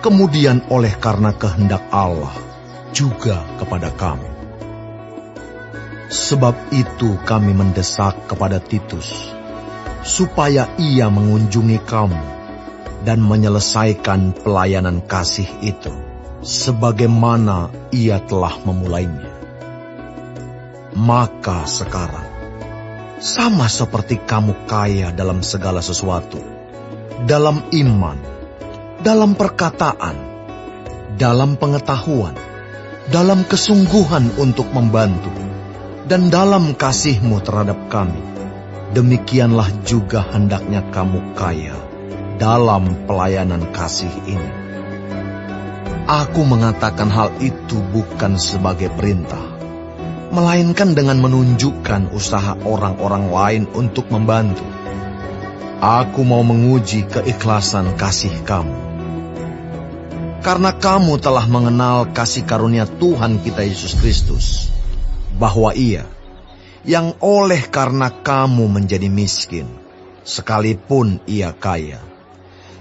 Speaker 1: kemudian oleh karena kehendak Allah, juga kepada kami. Sebab itu kami mendesak kepada Titus, supaya ia mengunjungi kamu dan menyelesaikan pelayanan kasih itu, sebagaimana ia telah memulainya. Maka sekarang, sama seperti kamu kaya dalam segala sesuatu, dalam iman, dalam perkataan, dalam pengetahuan, dalam kesungguhan untuk membantu, dan dalam kasihmu terhadap kami, demikianlah juga hendaknya kamu kaya dalam pelayanan kasih ini. Aku mengatakan hal itu bukan sebagai perintah, melainkan dengan menunjukkan usaha orang-orang lain untuk membantu. Aku mau menguji keikhlasan kasih kamu. Karena kamu telah mengenal kasih karunia Tuhan kita Yesus Kristus, bahwa Ia, yang oleh karena kamu menjadi miskin, sekalipun Ia kaya,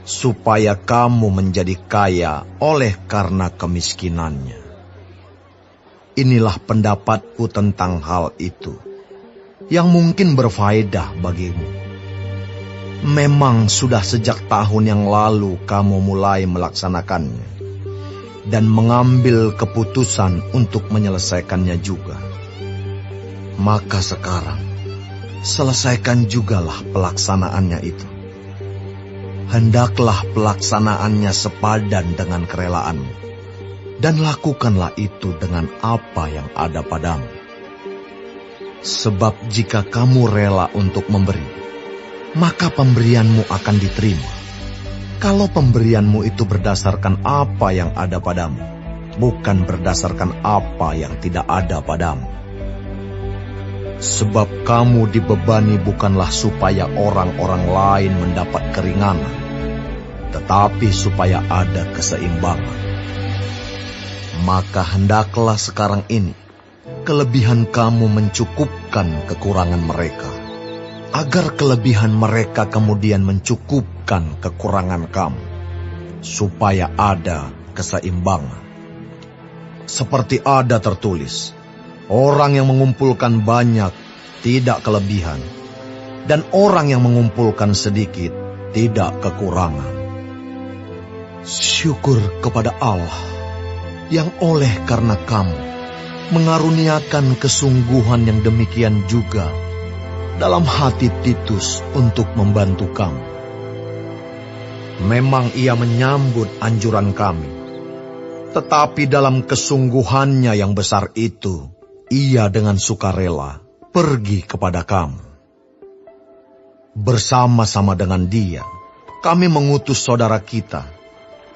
Speaker 1: supaya kamu menjadi kaya oleh karena kemiskinannya. Inilah pendapatku tentang hal itu, yang mungkin berfaedah bagimu. Memang sudah sejak tahun yang lalu kamu mulai melaksanakannya, dan mengambil keputusan untuk menyelesaikannya juga. Maka sekarang, selesaikan jugalah pelaksanaannya itu. Hendaklah pelaksanaannya sepadan dengan kerelaanmu, dan lakukanlah itu dengan apa yang ada padamu. Sebab jika kamu rela untuk memberi, maka pemberianmu akan diterima. Kalau pemberianmu itu berdasarkan apa yang ada padamu, bukan berdasarkan apa yang tidak ada padamu. Sebab kamu dibebani bukanlah supaya orang-orang lain mendapat keringanan, tetapi supaya ada keseimbangan. Maka hendaklah sekarang ini kelebihan kamu mencukupkan kekurangan mereka, agar kelebihan mereka kemudian mencukupkan kekurangan kamu, supaya ada keseimbangan. Seperti ada tertulis, orang yang mengumpulkan banyak tidak kelebihan, dan orang yang mengumpulkan sedikit tidak kekurangan. Syukur kepada Allah yang oleh karena kamu mengaruniakan kesungguhan yang demikian juga dalam hati Titus untuk membantu kamu. Memang ia menyambut anjuran kami, tetapi dalam kesungguhannya yang besar itu, ia dengan sukarela pergi kepada kamu. Bersama-sama dengan dia, kami mengutus saudara kita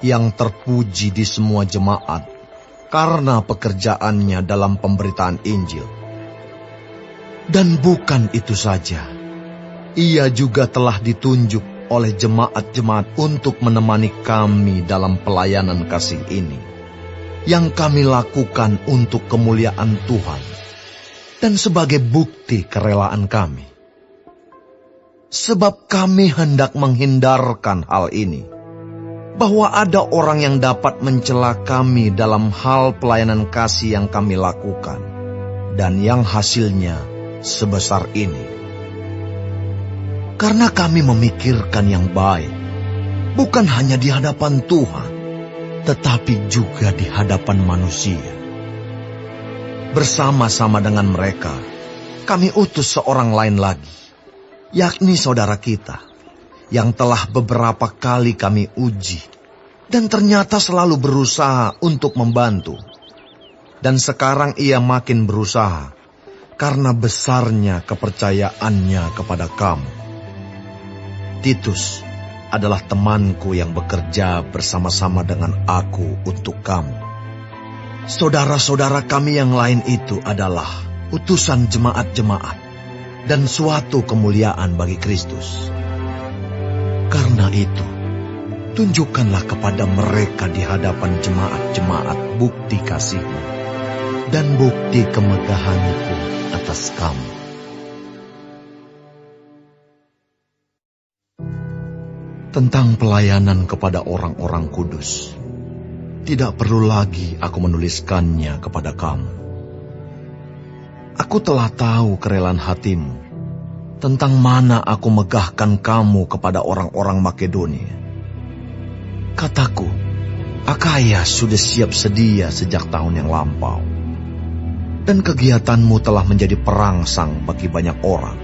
Speaker 1: yang terpuji di semua jemaat karena pekerjaannya dalam pemberitaan Injil. Dan bukan itu saja, ia juga telah ditunjuk oleh jemaat-jemaat untuk menemani kami dalam pelayanan kasih ini, yang kami lakukan untuk kemuliaan Tuhan dan sebagai bukti kerelaan kami. Sebab kami hendak menghindarkan hal ini, bahwa ada orang yang dapat mencela kami dalam hal pelayanan kasih yang kami lakukan, dan yang hasilnya sebesar ini. Karena kami memikirkan yang baik, bukan hanya di hadapan Tuhan, tetapi juga di hadapan manusia. Bersama-sama dengan mereka, kami utus seorang lain lagi, yakni saudara kita, yang telah beberapa kali kami uji, dan ternyata selalu berusaha untuk membantu. Dan sekarang ia makin berusaha, karena besarnya kepercayaannya kepada kamu. Titus adalah temanku yang bekerja bersama-sama dengan aku untuk kamu. Saudara-saudara kami yang lain itu adalah utusan jemaat-jemaat, dan suatu kemuliaan bagi Kristus. Karena itu, tunjukkanlah kepada mereka di hadapan jemaat-jemaat bukti kasih-Mu dan bukti kemegahan-Ku atas kamu. Tentang pelayanan kepada orang-orang kudus, tidak perlu lagi aku menuliskannya kepada kamu. Aku telah tahu kerelaan hatimu, tentang mana aku megahkan kamu kepada orang-orang Makedonia. Kataku, Akaya sudah siap sedia sejak tahun yang lampau, dan kegiatanmu telah menjadi perangsang bagi banyak orang.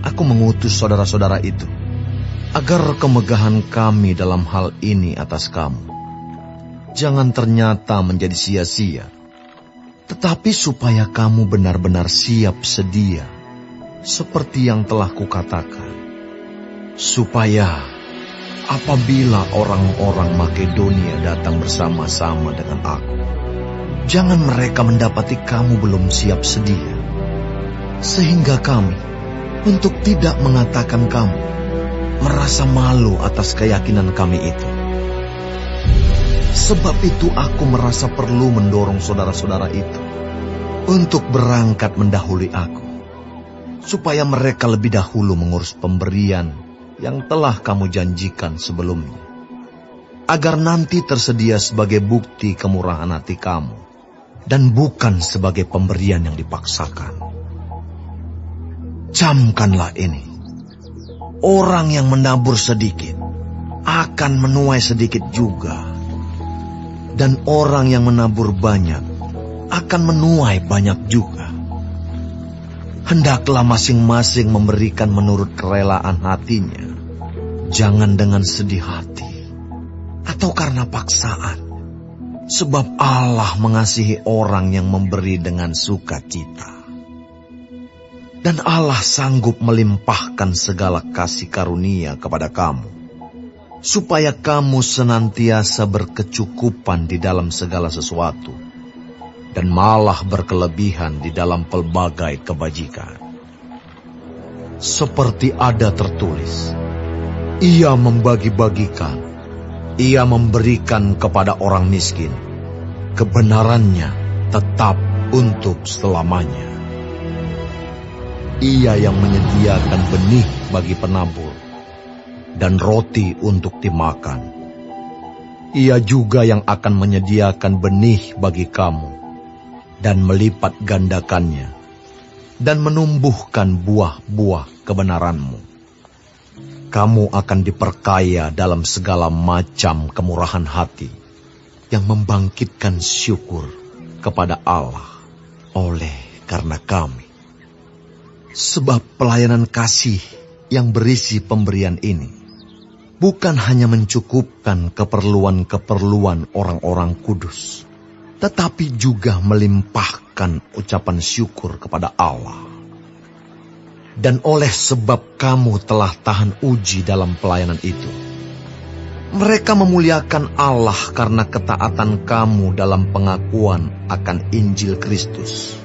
Speaker 1: Aku mengutus saudara-saudara itu, agar kemegahan kami dalam hal ini atas kamu jangan ternyata menjadi sia-sia, tetapi supaya kamu benar-benar siap sedia, seperti yang telah kukatakan, supaya apabila orang-orang Makedonia datang bersama-sama dengan aku, jangan mereka mendapati kamu belum siap sedia, sehingga kami, untuk tidak mengatakan kamu, merasa malu atas keyakinan kami itu. Sebab itu aku merasa perlu mendorong saudara-saudara itu untuk berangkat mendahului aku, supaya mereka lebih dahulu mengurus pemberian yang telah kamu janjikan sebelumnya, agar nanti tersedia sebagai bukti kemurahan hati kamu, dan bukan sebagai pemberian yang dipaksakan. Camkanlah ini, orang yang menabur sedikit akan menuai sedikit juga, dan orang yang menabur banyak akan menuai banyak juga. Hendaklah masing-masing memberikan menurut kerelaan hatinya, jangan dengan sedih hati atau karena paksaan, sebab Allah mengasihi orang yang memberi dengan sukacita. Dan Allah sanggup melimpahkan segala kasih karunia kepada kamu, supaya kamu senantiasa berkecukupan di dalam segala sesuatu, dan malah berkelebihan di dalam pelbagai kebajikan. Seperti ada tertulis, ia membagi-bagikan, ia memberikan kepada orang miskin, kebenarannya tetap untuk selamanya. Ia yang menyediakan benih bagi penabur dan roti untuk dimakan. Ia juga yang akan menyediakan benih bagi kamu dan melipat gandakannya, dan menumbuhkan buah-buah kebenaran-Mu. Kamu akan diperkaya dalam segala macam kemurahan hati yang membangkitkan syukur kepada Allah oleh karena kami. Sebab pelayanan kasih yang berisi pemberian ini bukan hanya mencukupkan keperluan-keperluan orang-orang kudus, tetapi juga melimpahkan ucapan syukur kepada Allah. Dan oleh sebab kamu telah tahan uji dalam pelayanan itu, mereka memuliakan Allah karena ketaatan kamu dalam pengakuan akan Injil Kristus,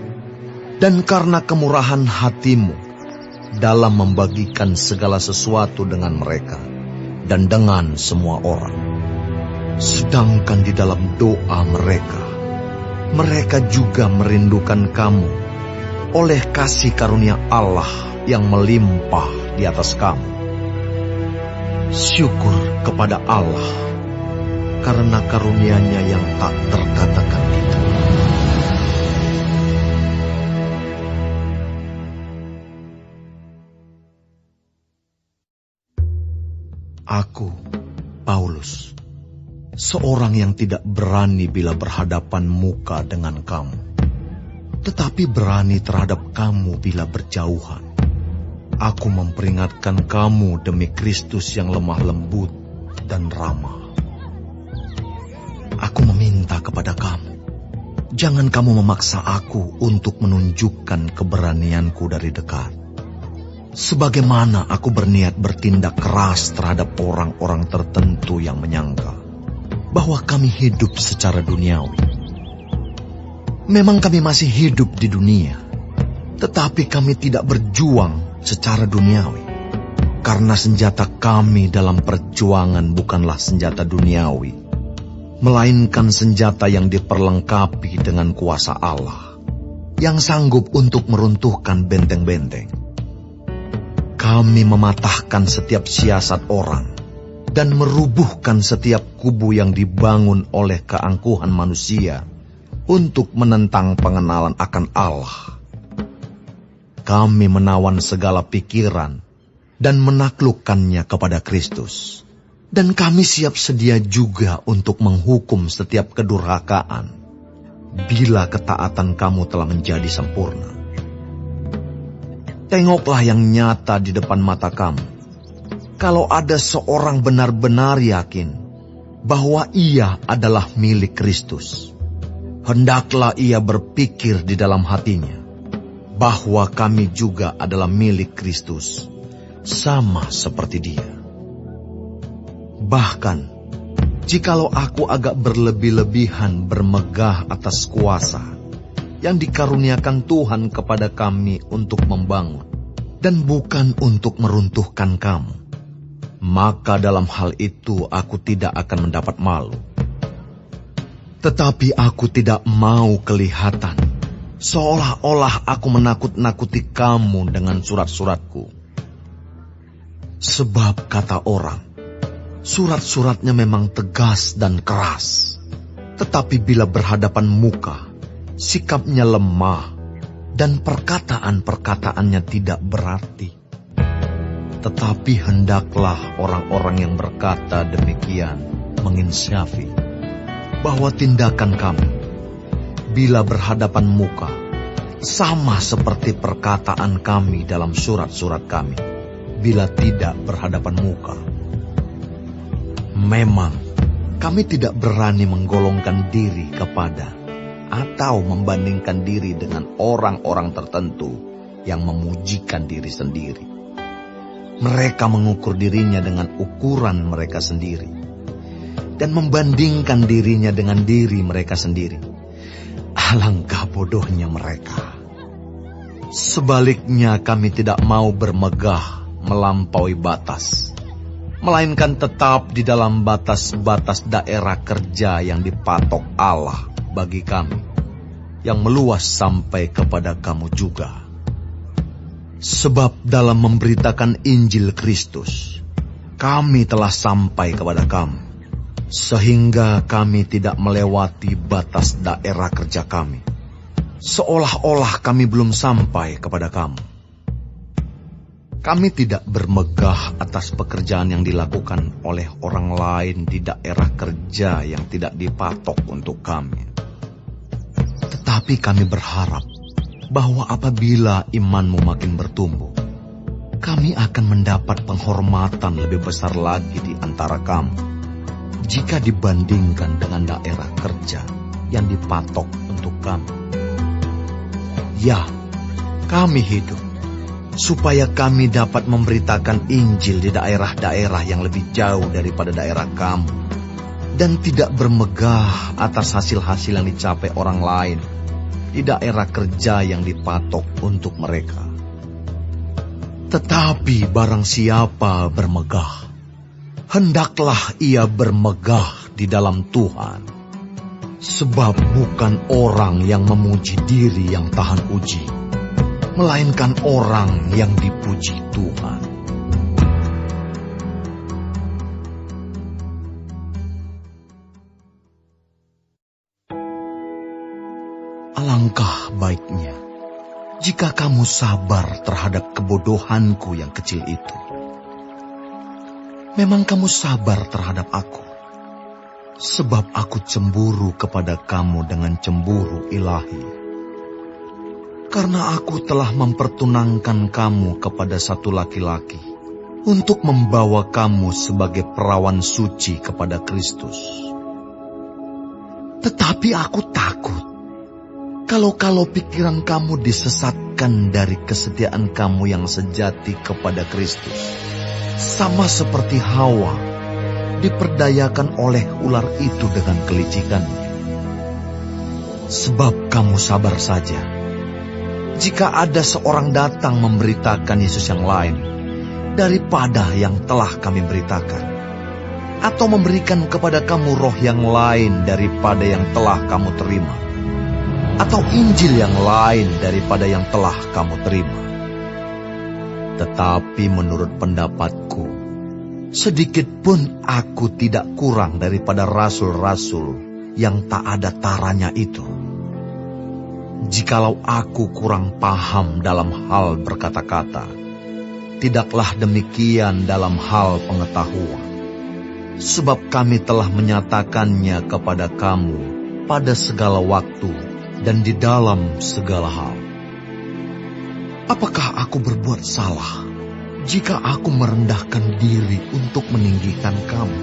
Speaker 1: dan karena kemurahan hatimu dalam membagikan segala sesuatu dengan mereka dan dengan semua orang. Sedangkan di dalam doa mereka juga merindukan kamu oleh kasih karunia Allah yang melimpah di atas kamu. Syukur kepada Allah karena karunia-Nya yang tak terkatakan itu. Aku, Paulus, seorang yang tidak berani bila berhadapan muka dengan kamu, tetapi berani terhadap kamu bila berjauhan. Aku memperingatkan kamu demi Kristus yang lemah lembut dan ramah. Aku meminta kepada kamu, jangan kamu memaksa aku untuk menunjukkan keberanianku dari dekat. Sebagaimana aku berniat bertindak keras terhadap orang-orang tertentu yang menyangka bahwa kami hidup secara duniawi. Memang kami masih hidup di dunia, tetapi kami tidak berjuang secara duniawi, karena senjata kami dalam perjuangan bukanlah senjata duniawi, melainkan senjata yang diperlengkapi dengan kuasa Allah, yang sanggup untuk meruntuhkan benteng-benteng. Kami mematahkan setiap siasat orang, dan merubuhkan setiap kubu yang dibangun oleh keangkuhan manusia untuk menentang pengenalan akan Allah. Kami menawan segala pikiran dan menaklukkannya kepada Kristus. Dan kami siap sedia juga untuk menghukum setiap kedurhakaan bila ketaatan kamu telah menjadi sempurna. Tengoklah yang nyata di depan mata kamu. Kalau ada seorang benar-benar yakin bahwa ia adalah milik Kristus, hendaklah ia berpikir di dalam hatinya bahwa kami juga adalah milik Kristus, sama seperti Dia. Bahkan, jikalau aku agak berlebih-lebihan bermegah atas kuasa yang dikaruniakan Tuhan kepada kami untuk membangun, dan bukan untuk meruntuhkan kamu, maka dalam hal itu aku tidak akan mendapat malu. Tetapi aku tidak mau kelihatan seolah-olah aku menakut-nakuti kamu dengan surat-suratku. Sebab kata orang, surat-suratnya memang tegas dan keras, tetapi bila berhadapan muka, sikapnya lemah dan perkataan-perkataannya tidak berarti. Tetapi hendaklah orang-orang yang berkata demikian menginsafi bahwa tindakan kami bila berhadapan muka sama seperti perkataan kami dalam surat-surat kami bila tidak berhadapan muka. Memang kami tidak berani menggolongkan diri kepada atau membandingkan diri dengan orang-orang tertentu yang memujikan diri sendiri. Mereka mengukur dirinya dengan ukuran mereka sendiri dan membandingkan dirinya dengan diri mereka sendiri. Alangkah bodohnya mereka. Sebaliknya kami tidak mau bermegah melampaui batas, melainkan tetap di dalam batas-batas daerah kerja yang dipatok Allah bagi kami, yang meluas sampai kepada kamu juga. Sebab dalam memberitakan Injil Kristus, kami telah sampai kepada kamu, sehingga kami tidak melewati batas daerah kerja kami, seolah-olah kami belum sampai kepada kamu. Kami tidak bermegah atas pekerjaan yang dilakukan oleh orang lain di daerah kerja yang tidak dipatok untuk kami. Tetapi kami berharap bahwa apabila imanmu makin bertumbuh, kami akan mendapat penghormatan lebih besar lagi di antara kamu jika dibandingkan dengan daerah kerja yang dipatok untuk kami. Ya, kami hidup supaya kami dapat memberitakan Injil di daerah-daerah yang lebih jauh daripada daerah kamu, dan tidak bermegah atas hasil-hasil yang dicapai orang lain di daerah kerja yang dipatok untuk mereka. Tetapi barang siapa bermegah, hendaklah ia bermegah di dalam Tuhan. Sebab bukan orang yang memuji diri yang tahan uji, melainkan orang yang dipuji Tuhan. Alangkah baiknya jika kamu sabar terhadap kebodohanku yang kecil itu. Memang kamu sabar terhadap aku, sebab aku cemburu kepada kamu dengan cemburu ilahi. Karena aku telah mempertunangkan kamu kepada satu laki-laki untuk membawa kamu sebagai perawan suci kepada Kristus. Tetapi aku takut kalau pikiran kamu disesatkan dari kesetiaan kamu yang sejati kepada Kristus, sama seperti Hawa diperdayakan oleh ular itu dengan kelicikannya. Sebab kamu sabar saja jika ada seorang datang memberitakan Yesus yang lain daripada yang telah kami beritakan, atau memberikan kepada kamu roh yang lain daripada yang telah kamu terima, atau Injil yang lain daripada yang telah kamu terima. Tetapi menurut pendapatku, sedikit pun aku tidak kurang daripada rasul-rasul yang tak ada taranya itu. Jikalau aku kurang paham dalam hal berkata-kata, tidaklah demikian dalam hal pengetahuan. Sebab kami telah menyatakannya kepada kamu pada segala waktu dan di dalam segala hal. Apakah aku berbuat salah jika aku merendahkan diri untuk meninggikan kamu?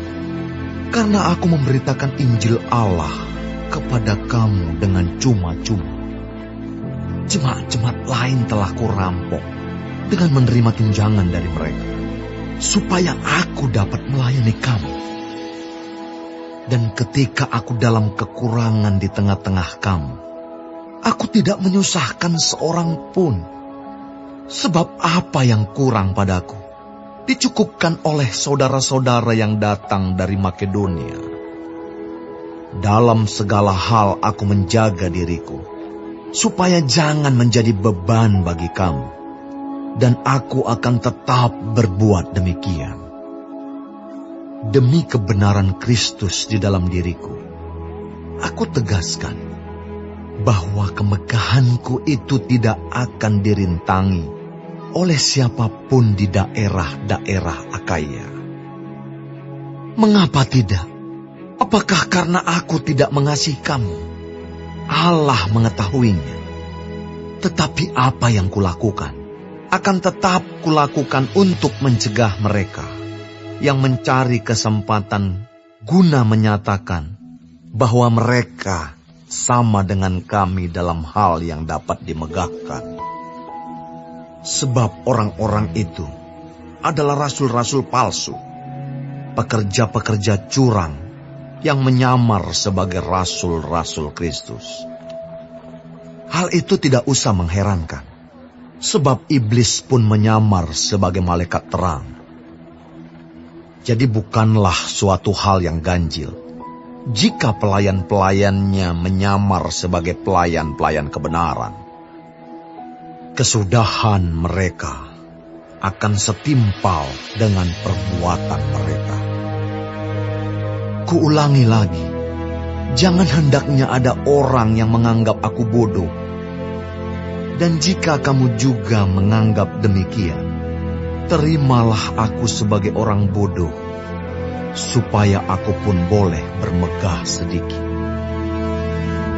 Speaker 1: Karena aku memberitakan Injil Allah kepada kamu dengan cuma-cuma. Jemaat-jemaat lain telah kurampok dengan menerima tunjangan dari mereka, supaya aku dapat melayani kamu. Dan ketika aku dalam kekurangan di tengah-tengah kamu, aku tidak menyusahkan seorang pun. Sebab apa yang kurang padaku dicukupkan oleh saudara-saudara yang datang dari Makedonia. Dalam segala hal aku menjaga diriku, supaya jangan menjadi beban bagi kamu. Dan aku akan tetap berbuat demikian. Demi kebenaran Kristus di dalam diriku, aku tegaskan bahwa kemegahanku itu tidak akan dirintangi oleh siapapun di daerah-daerah Akaya. Mengapa tidak? Apakah karena aku tidak mengasihi kamu? Allah mengetahuinya. Tetapi apa yang kulakukan akan tetap kulakukan untuk mencegah mereka yang mencari kesempatan guna menyatakan bahwa mereka sama dengan kami dalam hal yang dapat dimegahkan. Sebab orang-orang itu adalah rasul-rasul palsu, pekerja-pekerja curang yang menyamar sebagai rasul-rasul Kristus. Hal itu tidak usah mengherankan, sebab iblis pun menyamar sebagai malaikat terang. Jadi bukanlah suatu hal yang ganjil jika pelayan-pelayannya menyamar sebagai pelayan-pelayan kebenaran. Kesudahan mereka akan setimpal dengan perbuatan mereka. Kuulangi lagi, jangan hendaknya ada orang yang menganggap aku bodoh Dan jika kamu juga menganggap demikian, terimalah aku sebagai orang bodoh, supaya aku pun boleh bermegah sedikit.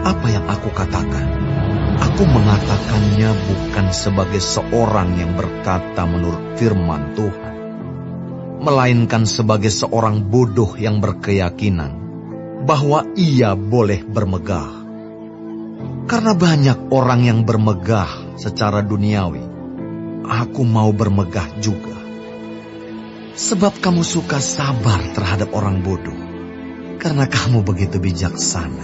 Speaker 1: Apa yang aku katakan, aku mengatakannya bukan sebagai seorang yang berkata menurut firman Tuhan, melainkan sebagai seorang bodoh yang berkeyakinan bahwa ia boleh bermegah. Karena banyak orang yang bermegah secara duniawi, aku mau bermegah juga. Sebab kamu suka sabar terhadap orang bodoh, karena kamu begitu bijaksana.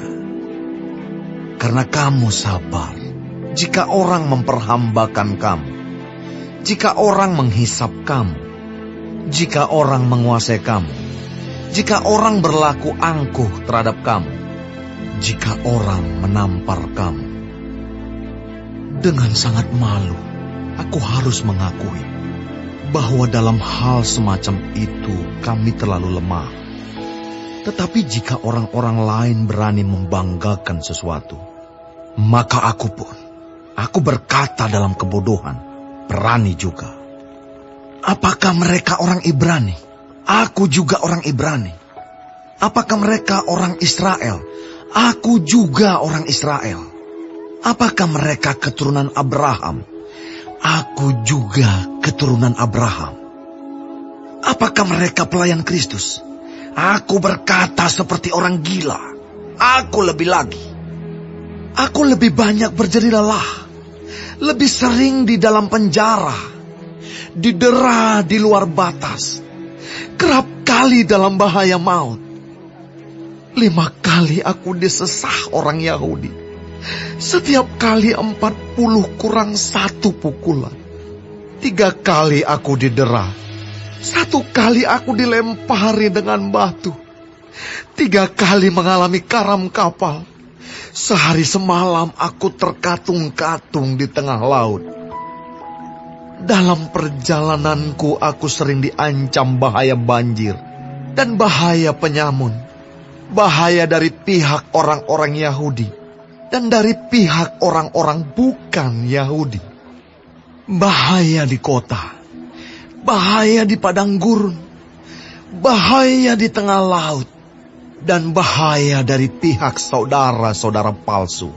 Speaker 1: Karena kamu sabar jika orang memperhambakan kamu, jika orang menghisap kamu, jika orang menguasai kamu, jika orang berlaku angkuh terhadap kamu, jika orang menampar kamu. Dengan sangat malu, aku harus mengakui bahwa dalam hal semacam itu kami terlalu lemah. Tetapi jika orang-orang lain berani membanggakan sesuatu, maka aku berkata dalam kebodohan, berani juga. Apakah mereka orang Ibrani? Aku juga orang Ibrani. Apakah mereka orang Israel? Aku juga orang Israel. Apakah mereka keturunan Abraham? Aku juga keturunan Abraham. Apakah mereka pelayan Kristus? Aku berkata seperti orang gila. Aku lebih lagi. Aku lebih banyak berjeri lelah, lebih sering di dalam penjara, didera di luar batas, kerap kali dalam bahaya maut. 5 kali aku disesah orang Yahudi. Setiap kali 40 kurang 1 pukulan. 3 kali aku didera. 1 kali aku dilempari dengan batu. 3 kali mengalami karam kapal. Sehari semalam aku terkatung-katung di tengah laut. Dalam perjalananku aku sering diancam bahaya banjir dan bahaya penyamun. Bahaya dari pihak orang-orang Yahudi dan dari pihak orang-orang bukan Yahudi. Bahaya di kota, bahaya di padang gurun, bahaya di tengah laut, dan bahaya dari pihak saudara-saudara palsu.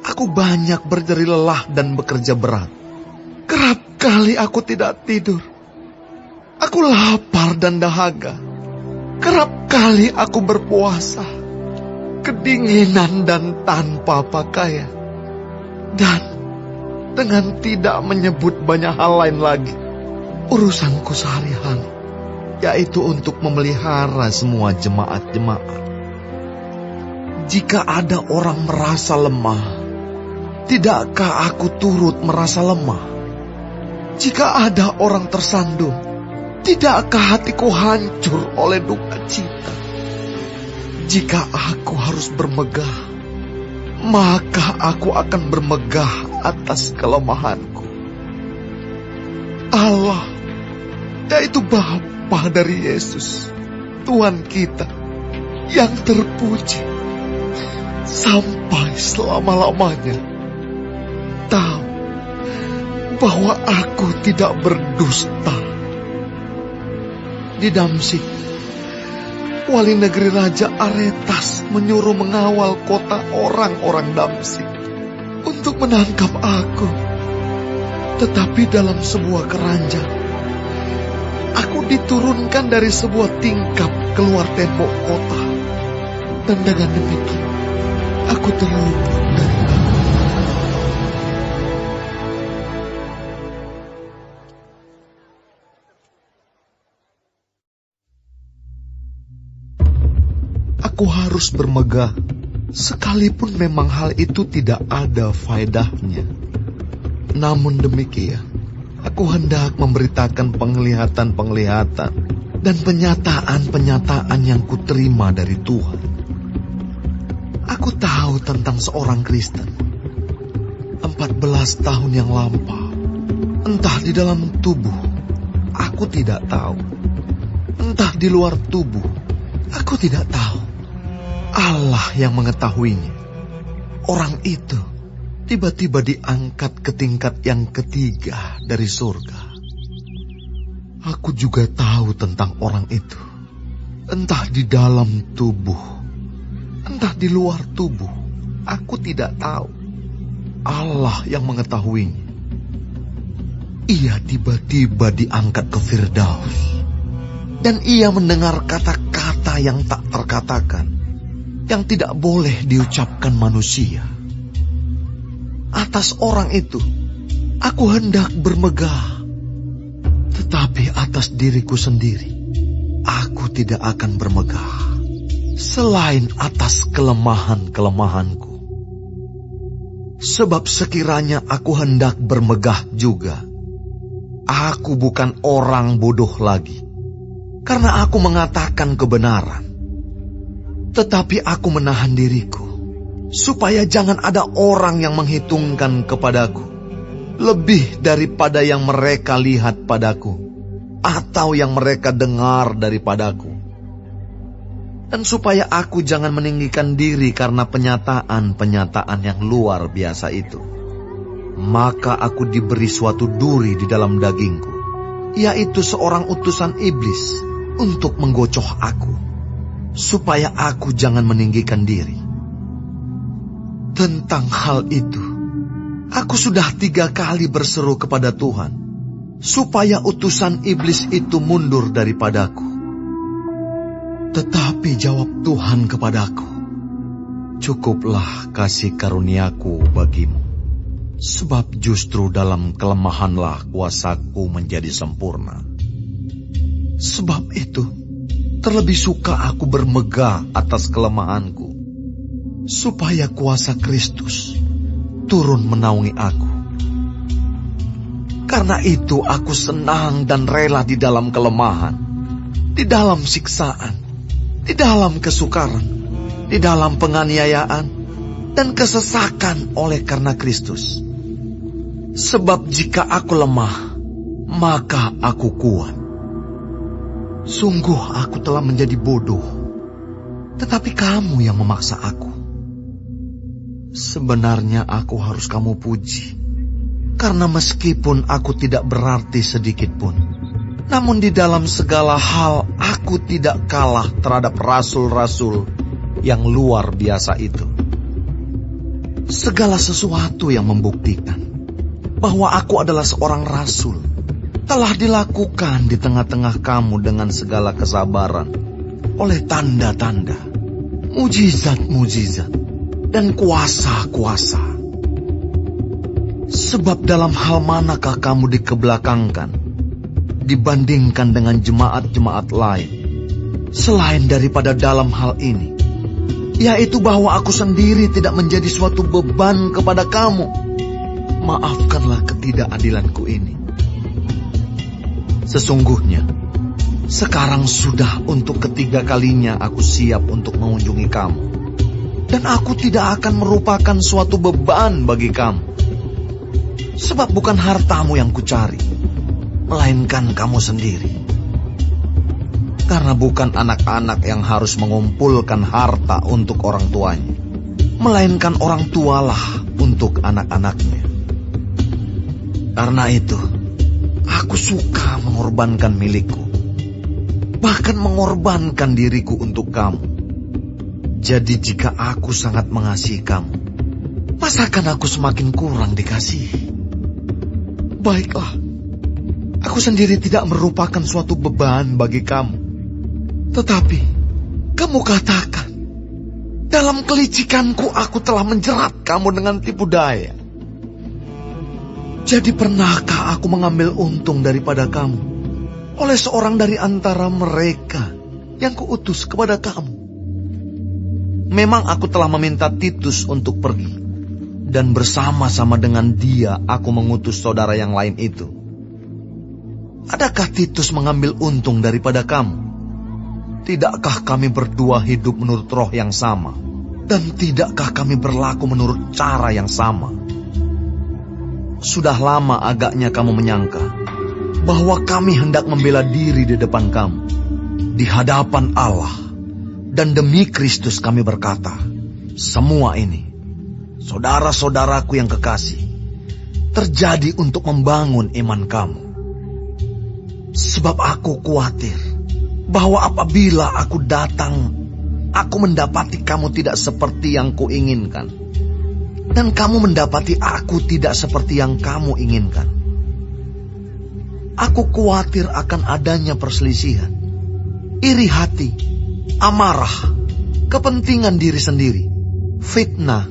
Speaker 1: Aku banyak berjeri lelah dan bekerja berat. Kerap kali aku tidak tidur. Aku lapar dan dahaga. Kerap kali aku berpuasa, kedinginan dan tanpa pakaian. Dan dengan tidak menyebut banyak hal lain lagi, urusanku sehari-hari, yaitu untuk memelihara semua jemaat-jemaat. Jika ada orang merasa lemah, tidakkah aku turut merasa lemah? Jika ada orang tersandung, tidakkah hatiku hancur oleh duka cita? Jika aku harus bermegah, maka aku akan bermegah atas kelemahanku. Allah, yaitu Bapa dari Yesus, Tuhan kita, yang terpuji sampai selama-lamanya, tahu bahwa aku tidak berdusta. Di Damsyik, wali negeri Raja Aretas menyuruh mengawal kota orang-orang Damsyik untuk menangkap aku. Tetapi dalam sebuah keranjang, aku diturunkan dari sebuah tingkap keluar tembok kota. Dan dengan demikian, aku terluput dari aku. Aku harus bermegah, sekalipun memang hal itu tidak ada faedahnya. Namun demikian, aku hendak memberitakan penglihatan-penglihatan dan penyataan-penyataan yang kuterima dari Tuhan. Aku tahu tentang seorang Kristen, 14 tahun yang lampau, entah di dalam tubuh, aku tidak tahu, entah di luar tubuh, aku tidak tahu. Allah yang mengetahuinya. Orang itu tiba-tiba diangkat ke tingkat yang ketiga dari surga. Aku juga tahu tentang orang itu, entah di dalam tubuh, entah di luar tubuh, aku tidak tahu. Allah yang mengetahuinya. Ia tiba-tiba diangkat ke Firdaus, dan ia mendengar kata-kata yang tak terkatakan, yang tidak boleh diucapkan manusia. Atas orang itu, aku hendak bermegah, tetapi atas diriku sendiri, aku tidak akan bermegah, selain atas kelemahan-kelemahanku. Sebab sekiranya aku hendak bermegah juga, aku bukan orang bodoh lagi, karena aku mengatakan kebenaran. Tetapi aku menahan diriku, supaya jangan ada orang yang menghitungkan kepadaku lebih daripada yang mereka lihat padaku, atau yang mereka dengar daripadaku. Dan supaya aku jangan meninggikan diri karena penyataan-penyataan yang luar biasa itu, maka aku diberi suatu duri di dalam dagingku, yaitu seorang utusan iblis untuk menggocoh aku, supaya aku jangan meninggikan diri. Tentang hal itu, aku sudah 3 kali berseru kepada Tuhan, supaya utusan iblis itu mundur daripadaku. Tetapi jawab Tuhan kepadaku, "Cukuplah kasih karuniaku bagimu, sebab justru dalam kelemahanlah kuasaku menjadi sempurna. Sebab itu, terlebih suka aku bermegah atas kelemahanku, supaya kuasa Kristus turun menaungi aku. Karena itu aku senang dan rela di dalam kelemahan, di dalam siksaan, di dalam kesukaran, di dalam penganiayaan, dan kesesakan oleh karena Kristus. Sebab jika aku lemah, maka aku kuat. Sungguh aku telah menjadi bodoh, tetapi kamu yang memaksa aku. Sebenarnya aku harus kamu puji, karena meskipun aku tidak berarti sedikit pun, namun di dalam segala hal aku tidak kalah terhadap rasul-rasul yang luar biasa itu. Segala sesuatu yang membuktikan bahwa aku adalah seorang rasul telah dilakukan di tengah-tengah kamu dengan segala kesabaran, oleh tanda-tanda, mujizat-mujizat, dan kuasa-kuasa. Sebab dalam hal manakah kamu dikebelakangkan dibandingkan dengan jemaat-jemaat lain, selain daripada dalam hal ini, yaitu bahwa aku sendiri tidak menjadi suatu beban kepada kamu? Maafkanlah ketidakadilanku ini. Sesungguhnya, sekarang sudah untuk ketiga kalinya aku siap untuk mengunjungi kamu, dan aku tidak akan merupakan suatu beban bagi kamu. Sebab bukan hartamu yang kucari, melainkan kamu sendiri. Karena bukan anak-anak yang harus mengumpulkan harta untuk orang tuanya, melainkan orang tualah untuk anak-anaknya. Karena itu, aku suka mengorbankan milikku, bahkan mengorbankan diriku untuk kamu. Jadi jika aku sangat mengasihi kamu, masakan aku semakin kurang dikasihi? Baiklah, aku sendiri tidak merupakan suatu beban bagi kamu. Tetapi, kamu katakan, dalam kelicikanku aku telah menjerat kamu dengan tipu daya. Jadi pernahkah aku mengambil untung daripada kamu oleh seorang dari antara mereka yang kuutus kepada kamu? Memang aku telah meminta Titus untuk pergi, dan bersama-sama dengan dia aku mengutus saudara yang lain itu. Adakah Titus mengambil untung daripada kamu? Tidakkah kami berdua hidup menurut roh yang sama? Dan tidakkah kami berlaku menurut cara yang sama? Sudah lama agaknya kamu menyangka bahwa kami hendak membela diri di depan kamu, di hadapan Allah, dan demi Kristus kami berkata, semua ini saudara-saudaraku yang kekasih, terjadi untuk membangun iman kamu. Sebab aku khawatir bahwa apabila aku datang, aku mendapati kamu tidak seperti yang kuinginkan, dan kamu mendapati aku tidak seperti yang kamu inginkan. Aku khawatir akan adanya perselisihan, iri hati, amarah, kepentingan diri sendiri, fitnah,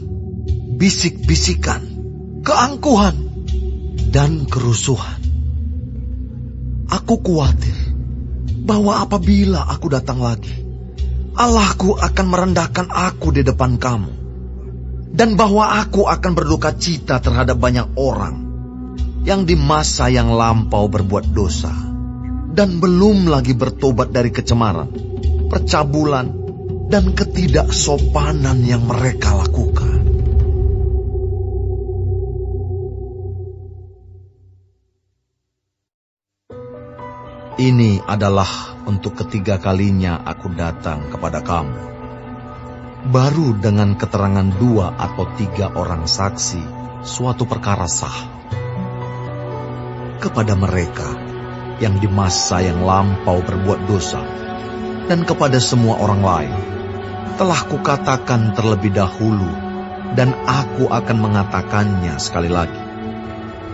Speaker 1: bisik-bisikan, keangkuhan, dan kerusuhan. Aku khawatir bahwa apabila aku datang lagi, Allahku akan merendahkan aku di depan kamu, dan bahwa aku akan berduka cita terhadap banyak orang yang di masa yang lampau berbuat dosa, dan belum lagi bertobat dari kecemaran, percabulan, dan ketidaksopanan yang mereka lakukan. Ini adalah untuk ketiga kalinya aku datang kepada kamu. Baru dengan keterangan 2 atau 3 orang saksi, suatu perkara sah. Kepada mereka yang di masa yang lampau berbuat dosa, dan kepada semua orang lain, telah kukatakan terlebih dahulu, dan aku akan mengatakannya sekali lagi.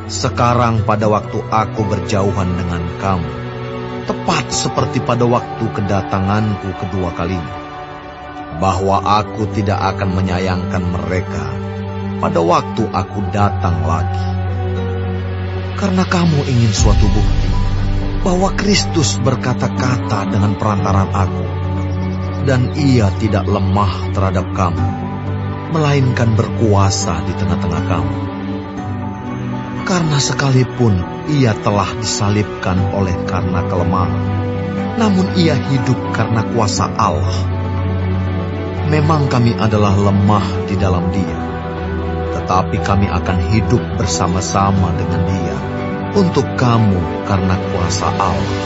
Speaker 1: Sekarang pada waktu aku berjauhan dengan kamu, tepat seperti pada waktu kedatanganku kedua kalinya, bahwa aku tidak akan menyayangkan mereka pada waktu aku datang lagi. Karena kamu ingin suatu bukti bahwa Kristus berkata-kata dengan perantaran aku, dan ia tidak lemah terhadap kamu, melainkan berkuasa di tengah-tengah kamu. Karena sekalipun ia telah disalibkan oleh karena kelemahan, namun ia hidup karena kuasa Allah. Memang kami adalah lemah di dalam dia, tetapi kami akan hidup bersama-sama dengan dia untuk kamu karena kuasa Allah.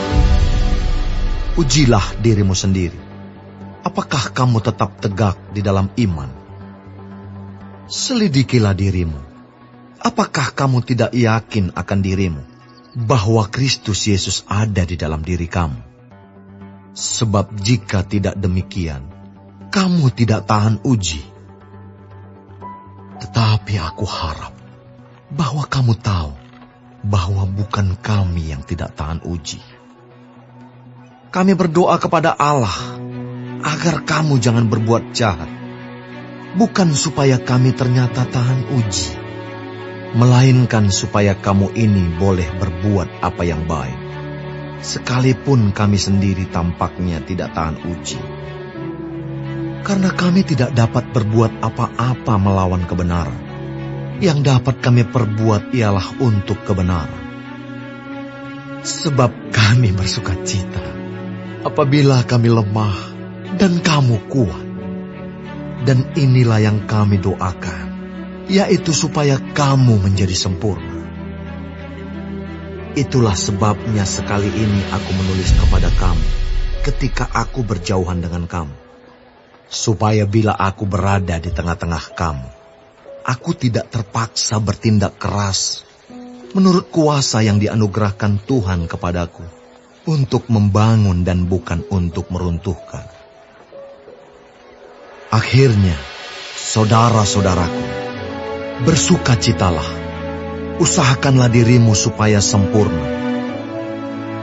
Speaker 1: Ujilah dirimu sendiri. Apakah kamu tetap tegak di dalam iman? Selidikilah dirimu. Apakah kamu tidak yakin akan dirimu bahwa Kristus Yesus ada di dalam diri kamu? Sebab jika tidak demikian, kamu tidak tahan uji. Tetapi aku harap bahwa kamu tahu bahwa bukan kami yang tidak tahan uji. Kami berdoa kepada Allah agar kamu jangan berbuat jahat, bukan supaya kami ternyata tahan uji, melainkan supaya kamu ini boleh berbuat apa yang baik, sekalipun kami sendiri tampaknya tidak tahan uji. Karena kami tidak dapat berbuat apa-apa melawan kebenaran. Yang dapat kami perbuat ialah untuk kebenaran. Sebab kami bersukacita apabila kami lemah dan kamu kuat. Dan inilah yang kami doakan, yaitu supaya kamu menjadi sempurna. Itulah sebabnya sekali ini aku menulis kepada kamu ketika aku berjauhan dengan kamu, supaya bila aku berada di tengah-tengah kamu, aku tidak terpaksa bertindak keras menurut kuasa yang dianugerahkan Tuhan kepadaku untuk membangun dan bukan untuk meruntuhkan. Akhirnya, saudara-saudaraku, bersukacitalah, usahakanlah dirimu supaya sempurna.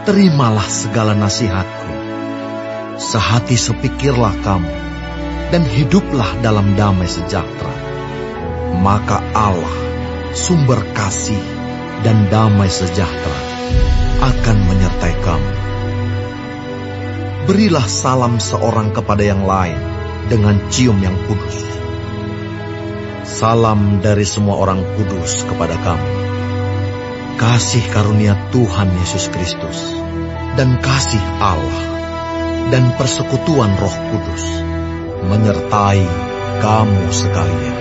Speaker 1: Terimalah segala nasihatku, sehati sepikirlah kamu, dan hiduplah dalam damai sejahtera. Maka Allah, sumber kasih dan damai sejahtera, akan menyertai kamu. Berilah salam seorang kepada yang lain dengan cium yang kudus. Salam dari semua orang kudus kepada kamu. Kasih karunia Tuhan Yesus Kristus, dan kasih Allah, dan persekutuan Roh Kudus menyertai kamu sekalian.